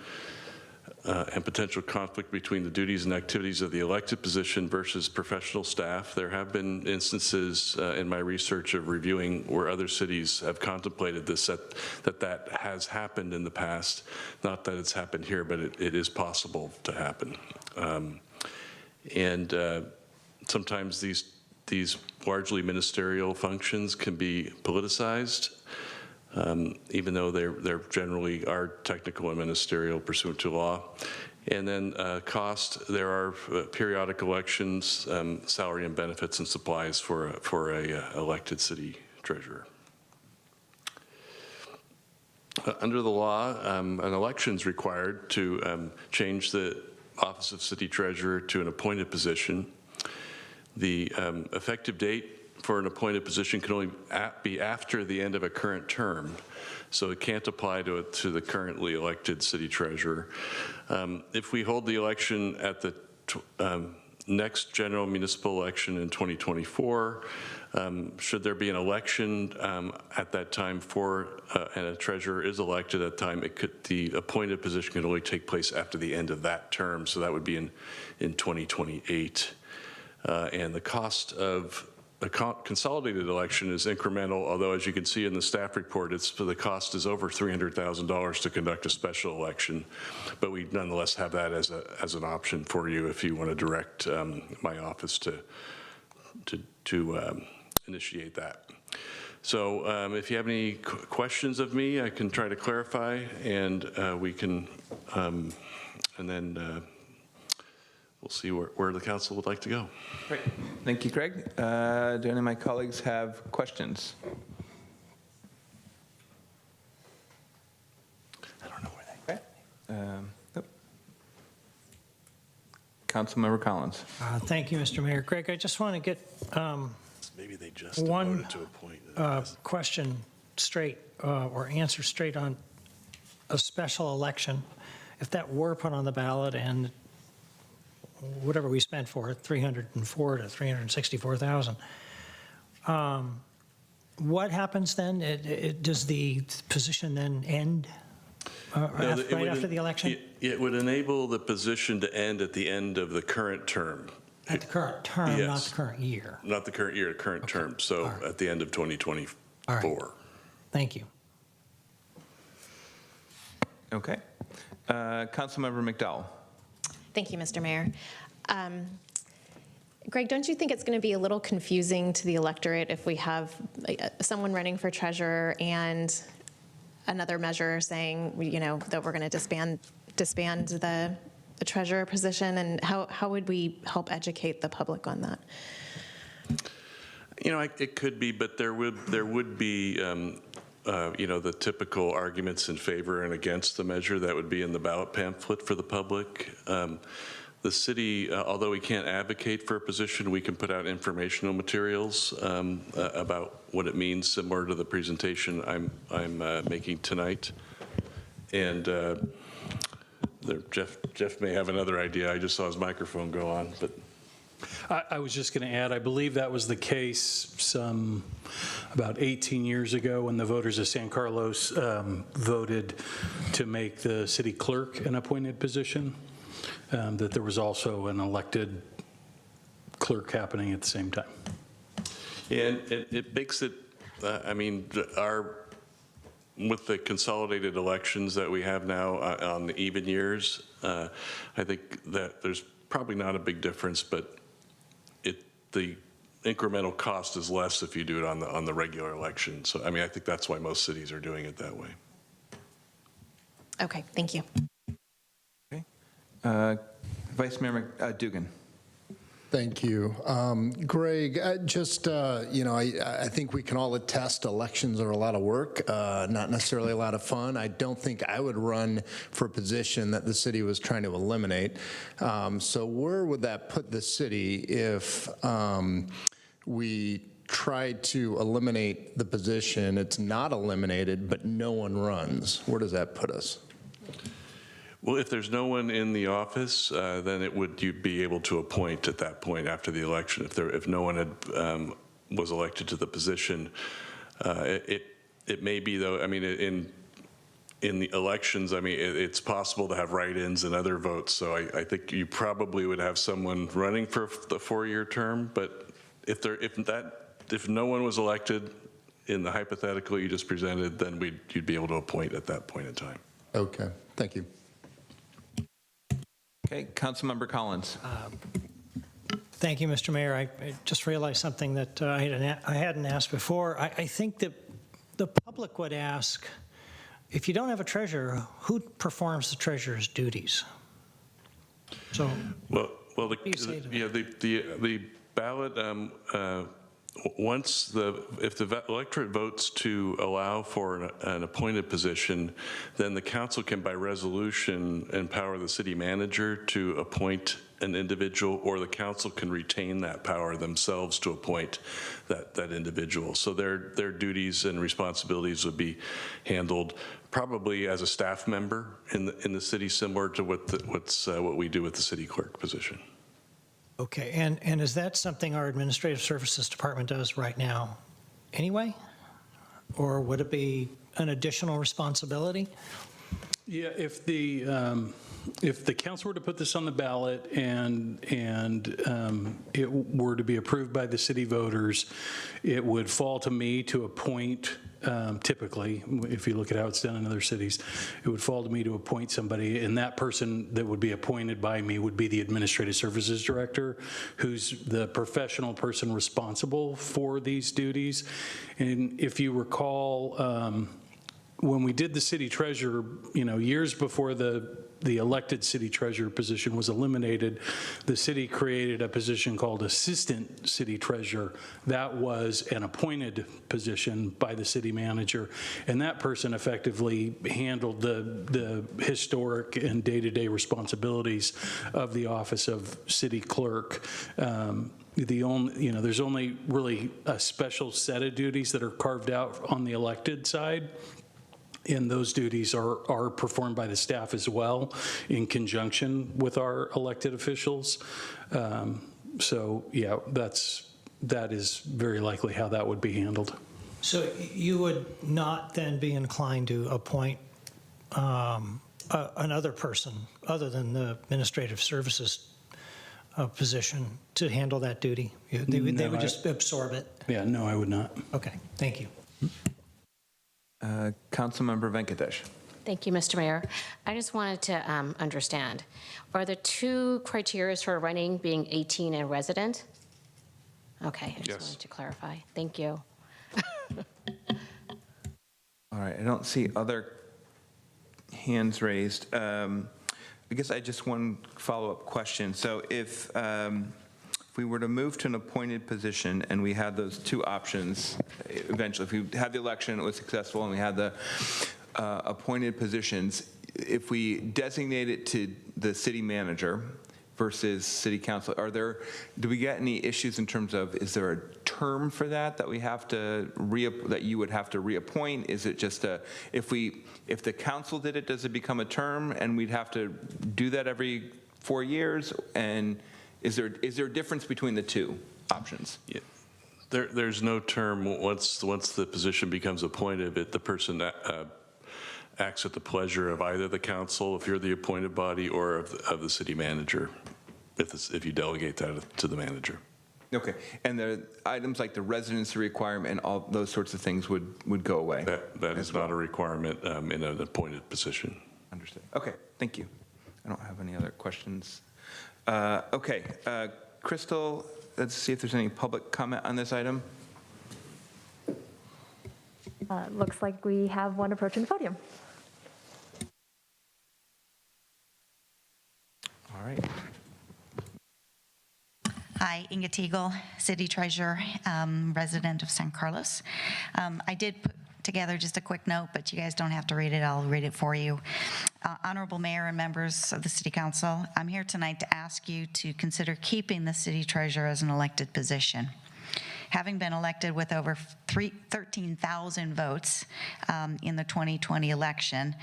and potential conflict between the duties and activities of the elected position versus professional staff. There have been instances in my research of reviewing where other cities have contemplated this, that has happened in the past. Not that it's happened here, but it is possible to happen. Sometimes these largely ministerial functions can be politicized. Even though they're generally are technical and ministerial pursuant to law. And then cost, there are periodic elections, salary and benefits and supplies for a elected city treasurer. Under the law, an election is required to change the office of city treasurer to an appointed position. The effective date for an appointed position can only be after the end of a current term, so it can't apply to the currently elected city treasurer. If we hold the election at the next general municipal election in 2024, should there be an election at that time and a treasurer is elected at that time, the appointed position can only take place after the end of that term, so that would be in 2028. And the cost of a consolidated election is incremental, although as you can see in the staff report, the cost is over $300,000 to conduct a special election. But we nonetheless have that as an option for you if you want to direct my office to initiate that. So if you have any questions of me, I can try to clarify, and we can, and then we'll see where the council would like to go. Great. Thank you, Craig. Do any of my colleagues have questions? I don't know where they are. Nope. Councilmember Collins. Thank you, Mr. Mayor. Greg, I just want to get Maybe they just one voted to appoint. question straight or answer straight on a special election. If that were put on the ballot and whatever we spent for it, $304,000 to $364,000, what happens then? Does the position then end right after the election? It would enable the position to end at the end of the current term. At the current term, Yes. not the current year. Not the current year, the current term. So at the end of 2024. All right. Thank you. Okay. Councilmember McDowell. Thank you, Mr. Mayor. Greg, don't you think it's going to be a little confusing to the electorate if we have someone running for treasurer and another measure saying, that we're going to disband the treasurer position? And how would we help educate the public on that? It could be, but there would be, the typical arguments in favor and against the measure that would be in the ballot pamphlet for the public. The city, although we can't advocate for a position, we can put out informational materials about what it means, similar to the presentation I'm making tonight. And Jeff may have another idea. I just saw his microphone go on, but. I was just going to add, I believe that was the case about 18 years ago when the voters of San Carlos voted to make the city clerk an appointed position, that there was also an elected clerk happening at the same time. And it makes it, with the consolidated elections that we have now on the even years, I think that there's probably not a big difference, but the incremental cost is less if you do it on the regular election. So, I think that's why most cities are doing it that way. Okay, thank you. Okay. Vice Mayor Dugan. Thank you. Greg, I think we can all attest elections are a lot of work, not necessarily a lot of fun. I don't think I would run for a position that the city was trying to eliminate. So where would that put the city if we tried to eliminate the position, it's not eliminated, but no one runs? Where does that put us? Well, if there's no one in the office, then you'd be able to appoint at that point after the election. If no one was elected to the position, it may be though. In the elections, it's possible to have write-ins and other votes. So I think you probably would have someone running for the 4-year term. But if no one was elected in the hypothetical you just presented, then you'd be able to appoint at that point in time. Okay, thank you. Okay, Councilmember Collins. Thank you, Mr. Mayor. I just realized something that I hadn't asked before. I think that the public would ask, if you don't have a treasurer, who performs the treasurer's duties? So, the ballot, if the electorate votes to allow for an appointed position, then the council can, by resolution, empower the city manager to appoint an individual, or the council can retain that power themselves to appoint that individual. So their duties and responsibilities would be handled probably as a staff member in the city, similar to what we do with the city clerk position. okay, and is that something our Administrative Services Department does right now anyway? Or would it be an additional responsibility? Yeah, if the if the council were to put this on the ballot and it were to be approved by the city voters, it would fall to me to appoint, typically, if you look at how it's done in other cities, it would fall to me to appoint somebody, and that person that would be appointed by me would be the Administrative Services Director, who's the professional person responsible for these duties. And if you recall, when we did the city treasurer, years before the elected city treasurer position was eliminated, the city created a position called assistant city treasurer. That was an appointed position by the city manager, and that person effectively handled the historic and day-to-day responsibilities of the office of city clerk. There's only really a special set of duties that are carved out on the elected side. And those duties are performed by the staff as well in conjunction with our elected officials. So yeah, that is very likely how that would be handled. So you would not then be inclined to appoint another person other than the administrative services position to handle that duty? They would just absorb it? Yeah, no, I would not. Okay, thank you. Councilmember Venkatesh. Thank you, Mr. Mayor. I just wanted to understand, are the two criteria for running being 18 and resident? Okay, I just wanted to clarify. Thank you. All right, I don't see other hands raised. I guess I just one follow-up question. So if we were to move to an appointed position and we had those two options, eventually, if we had the election, it was successful, and we had the appointed positions, if we designate it to the city manager versus city council, do we get any issues in terms of, is there a term for that we have to, that you would have to reappoint? Is it just if the council did it, does it become a term and we'd have to do that every 4 years? And is there a difference between the two options? Yeah. There's no term. Once the position becomes appointed, the person acts at the pleasure of either the council, if you're the appointed body, or of the city manager, if you delegate that to the manager. Okay, and the items like the residency requirement and all those sorts of things would go away? That is not a requirement in an appointed position. Understood. Okay, thank you. I don't have any other questions. Okay, Crystal, let's see if there's any public comment on this item. Looks like we have one approaching the podium. All right. Hi, Inga Teagle, City Treasurer, resident of San Carlos. I did put together just a quick note, but you guys don't have to read it. I'll read it for you. Honorable Mayor and members of the City Council, I'm here tonight to ask you to consider keeping the City Treasurer as an elected position. Having been elected with over 13,000 votes in the 2020 election,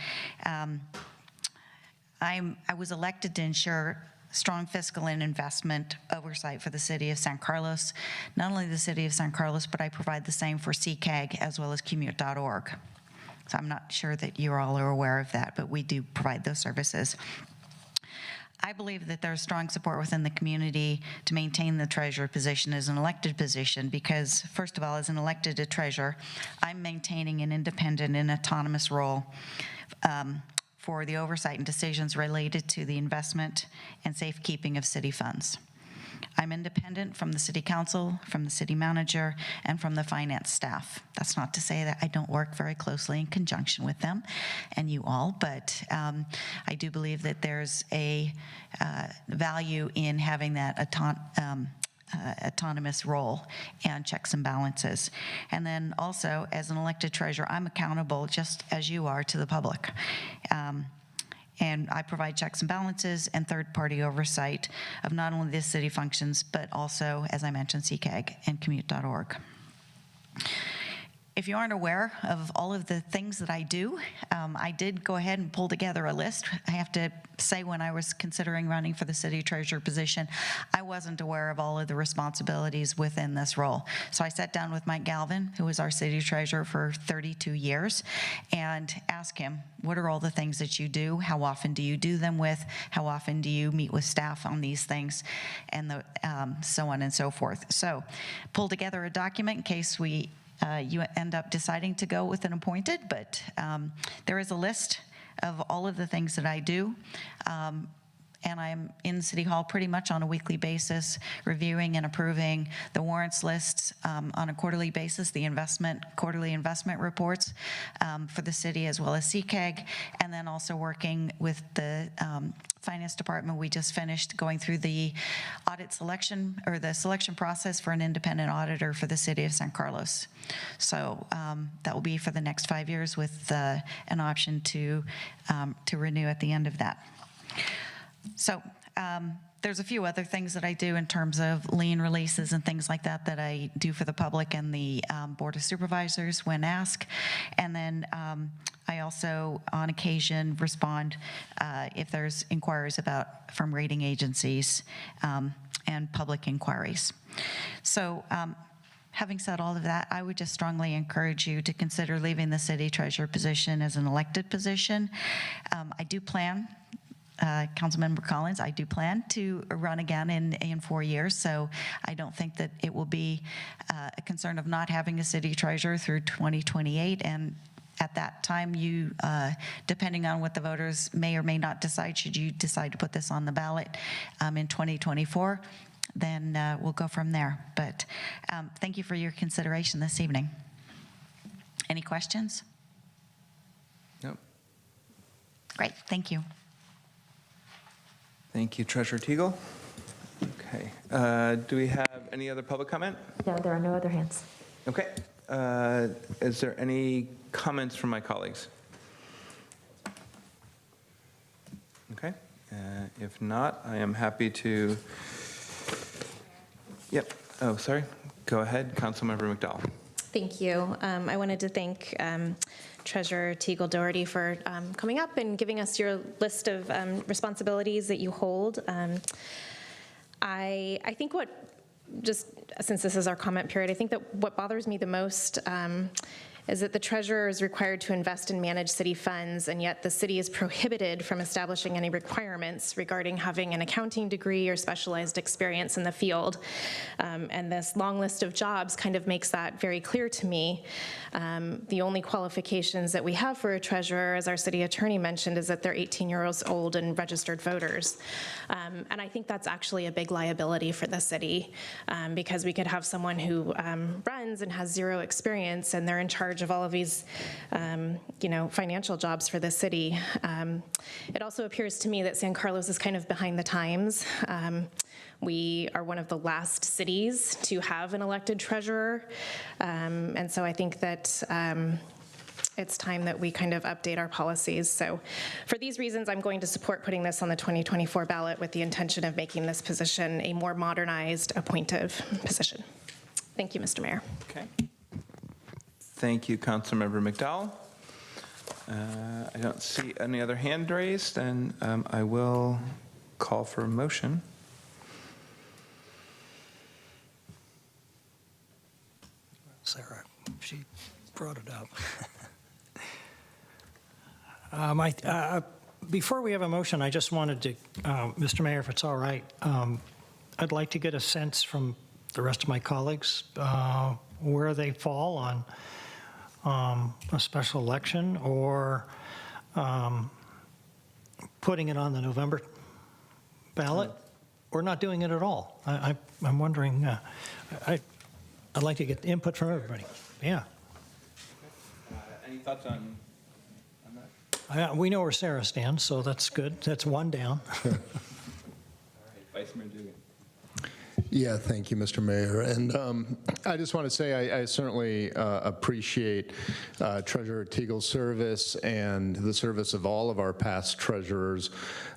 I was elected to ensure strong fiscal and investment oversight for the city of San Carlos. Not only the city of San Carlos, but I provide the same for CCAG as well as commute.org. So I'm not sure that you all are aware of that, but we do provide those services. I believe that there's strong support within the community to maintain the treasurer position as an elected position because, first of all, as an elected treasurer, I'm maintaining an independent and autonomous role for the oversight and decisions related to the investment and safekeeping of city funds. I'm independent from the city council, from the city manager, and from the finance staff. That's not to say that I don't work very closely in conjunction with them and you all, but I do believe that there's a value in having that autonomous role and checks and balances. And then also, as an elected treasurer, I'm accountable just as you are to the public. And I provide checks and balances and third-party oversight of not only the city functions, but also, as I mentioned, CCAG and commute.org. If you aren't aware of all of the things that I do, I did go ahead and pull together a list. I have to say, when I was considering running for the city treasurer position, I wasn't aware of all of the responsibilities within this role. So I sat down with Mike Galvin, who was our city treasurer for 32 years, and asked him, what are all the things that you do? How often do you do them with? How often do you meet with staff on these things? And so on and so forth. So pull together a document in case you end up deciding to go with an appointed, but there is a list of all of the things that I do. And I'm in City Hall pretty much on a weekly basis, reviewing and approving the warrants lists on a quarterly basis, the quarterly investment reports for the city as well as CCAG, and then also working with the finance department. We just finished going through the audit selection, or the selection process for an independent auditor for the city of San Carlos. So that will be for the next 5 years with an option to renew at the end of that. So there's a few other things that I do in terms of lien releases and things like that I do for the public and the Board of Supervisors when asked. And then I also, on occasion, respond if there's inquiries from rating agencies and public inquiries. So having said all of that, I would just strongly encourage you to consider leaving the city treasurer position as an elected position. I do plan, Councilmember Collins, I do plan to run again in 4 years, so I don't think that it will be a concern of not having a city treasurer through 2028. And at that time, you, depending on what the voters may or may not decide, should you decide to put this on the ballot in 2024, then we'll go from there. But thank you for your consideration this evening. Any questions? Nope. Great, thank you. Thank you, Treasurer Teagle. Okay. Do we have any other public comment? No, there are no other hands. Okay. Is there any comments from my colleagues? Okay. If not, I am happy to. Yep. Oh, sorry. Go ahead, Councilmember McDowell. Thank you. I wanted to thank Treasurer Teagle Doherty for coming up and giving us your list of responsibilities that you hold. I think since this is our comment period, I think that what bothers me the most is that the treasurer is required to invest and manage city funds, and yet the city is prohibited from establishing any requirements regarding having an accounting degree or specialized experience in the field. And this long list of jobs kind of makes that very clear to me. The only qualifications that we have for a treasurer, as our city attorney mentioned, is that they're 18 years old and registered voters. And I think that's actually a big liability for the city, because we could have someone who runs and has zero experience, and they're in charge of all of these, financial jobs for the city. It also appears to me that San Carlos is kind of behind the times. We are one of the last cities to have an elected treasurer, and so I think that it's time that we kind of update our policies. So for these reasons, I'm going to support putting this on the 2024 ballot with the intention of making this position a more modernized, appointive position. Thank you, Mr. Mayor. Okay. Thank you, Councilmember McDowell. I don't see any other hand raised, and I will call for a motion. Sarah, she brought it up. Before we have a motion, I just wanted to, Mr. Mayor, if it's all right, I'd like to get a sense from the rest of my colleagues where they fall on a special election or putting it on the November ballot or not doing it at all. I'm wondering, I'd like to get input from everybody. Yeah. Any thoughts on that? We know where Sarah stands, so that's good. That's one down. All right, Vice Mayor Dugan. Yeah, thank you, Mr. Mayor. And I just want to say I certainly appreciate Treasurer Teagle's service and the service of all of our past treasurers.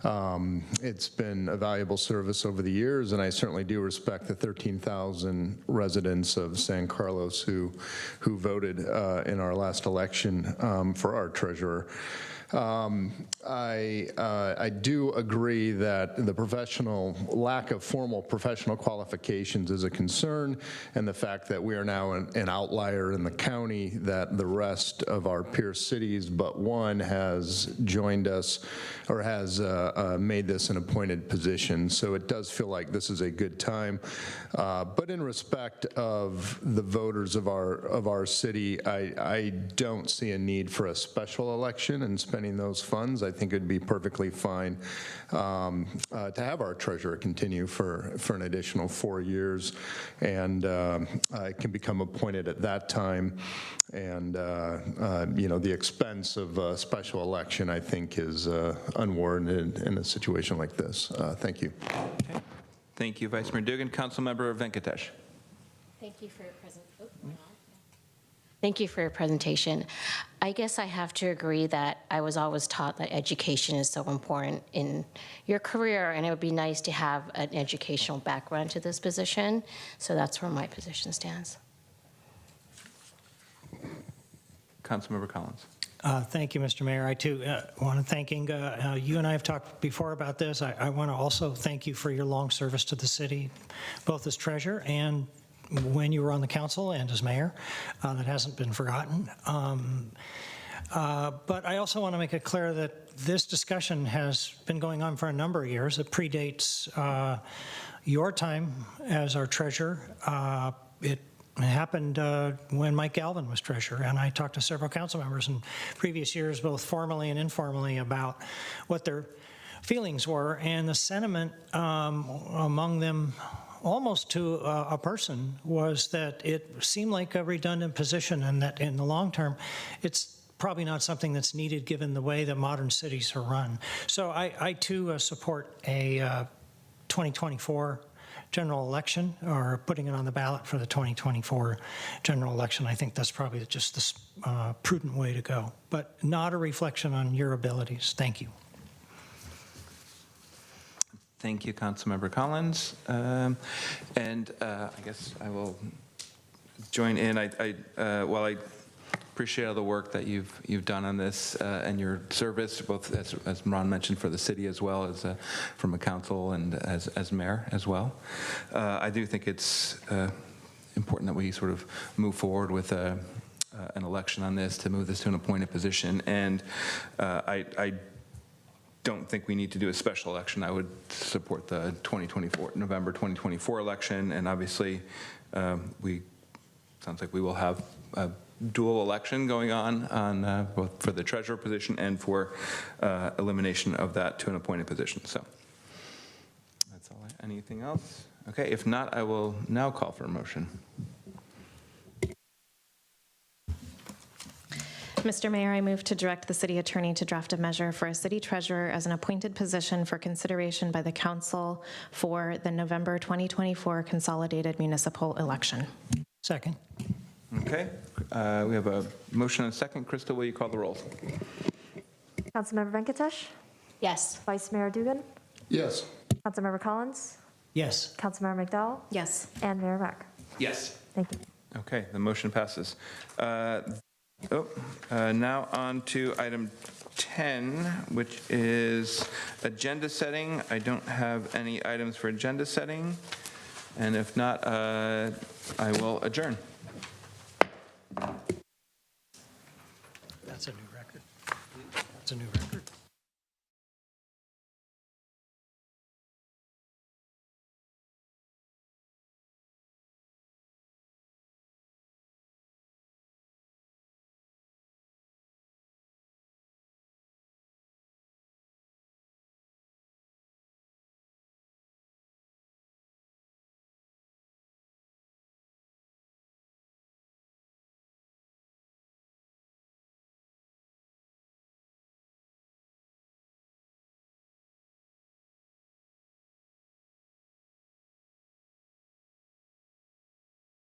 It's been a valuable service over the years, and I certainly do respect the 13,000 residents of San Carlos who voted in our last election for our treasurer. I do agree that the lack of formal professional qualifications is a concern, and the fact that we are now an outlier in the county, that the rest of our peer cities but one has joined us or has made this an appointed position. So it does feel like this is a good time. But in respect of the voters of our city, I don't see a need for a special election and spending those funds. I think it'd be perfectly fine to have our treasurer continue for an additional 4 years, and can become appointed at that time. And the expense of a special election, I think, is unwarranted in a situation like this. Thank you. Okay. Thank you, Vice Mayor Dugan. Councilmember Venkatesh. Thank you for your Thank you for your presentation. I guess I have to agree that I was always taught that education is so important in your career, and it would be nice to have an educational background to this position. So that's where my position stands. Councilmember Collins. Thank you, Mr. Mayor. I, too, want to thank Inga. You and I have talked before about this. I want to also thank you for your long service to the city, both as treasurer and when you were on the council and as mayor. That hasn't been forgotten. But I also want to make it clear that this discussion has been going on for a number of years. It predates your time as our treasurer. It happened when Mike Galvin was treasurer, and I talked to several council members in previous years, both formally and informally, about what their feelings were, and the sentiment among them, almost to a person, was that it seemed like a redundant position, and that in the long term, it's probably not something that's needed given the way that modern cities are run. So I too support a 2024 general election, or putting it on the ballot for the 2024 general election. I think that's probably just the prudent way to go, but not a reflection on your abilities. Thank you. Thank you, Councilmember Collins. I guess I will join in. While I appreciate all the work that you've done on this and your service, both as Ron mentioned, for the city, as well as from a council and as mayor as well. I do think it's important that we sort of move forward with an election on this, to move this to an appointed position. And I don't think we need to do a special election. I would support the November 2024 election, and obviously sounds like we will have a dual election going on both for the treasurer position and for elimination of that to an appointed position. So that's all. Anything else? Okay, if not, I will now call for a motion. Mr. Mayor, I move to direct the city attorney to draft a measure for a city treasurer as an appointed position for consideration by the council for the November 2024 consolidated municipal election. Second. Okay, we have a motion and a second. Crystal, will you call the roll? Councilmember Venkatesh? Yes. Vice Mayor Dugan? Yes. Councilmember Collins? Yes. Councilmember McDowell? Yes. And Mayor Mack? Yes. Thank you. Okay, the motion passes. Now on to item 10, which is agenda setting. I don't have any items for agenda setting, and if not, I will adjourn. That's a new record. That's a new record.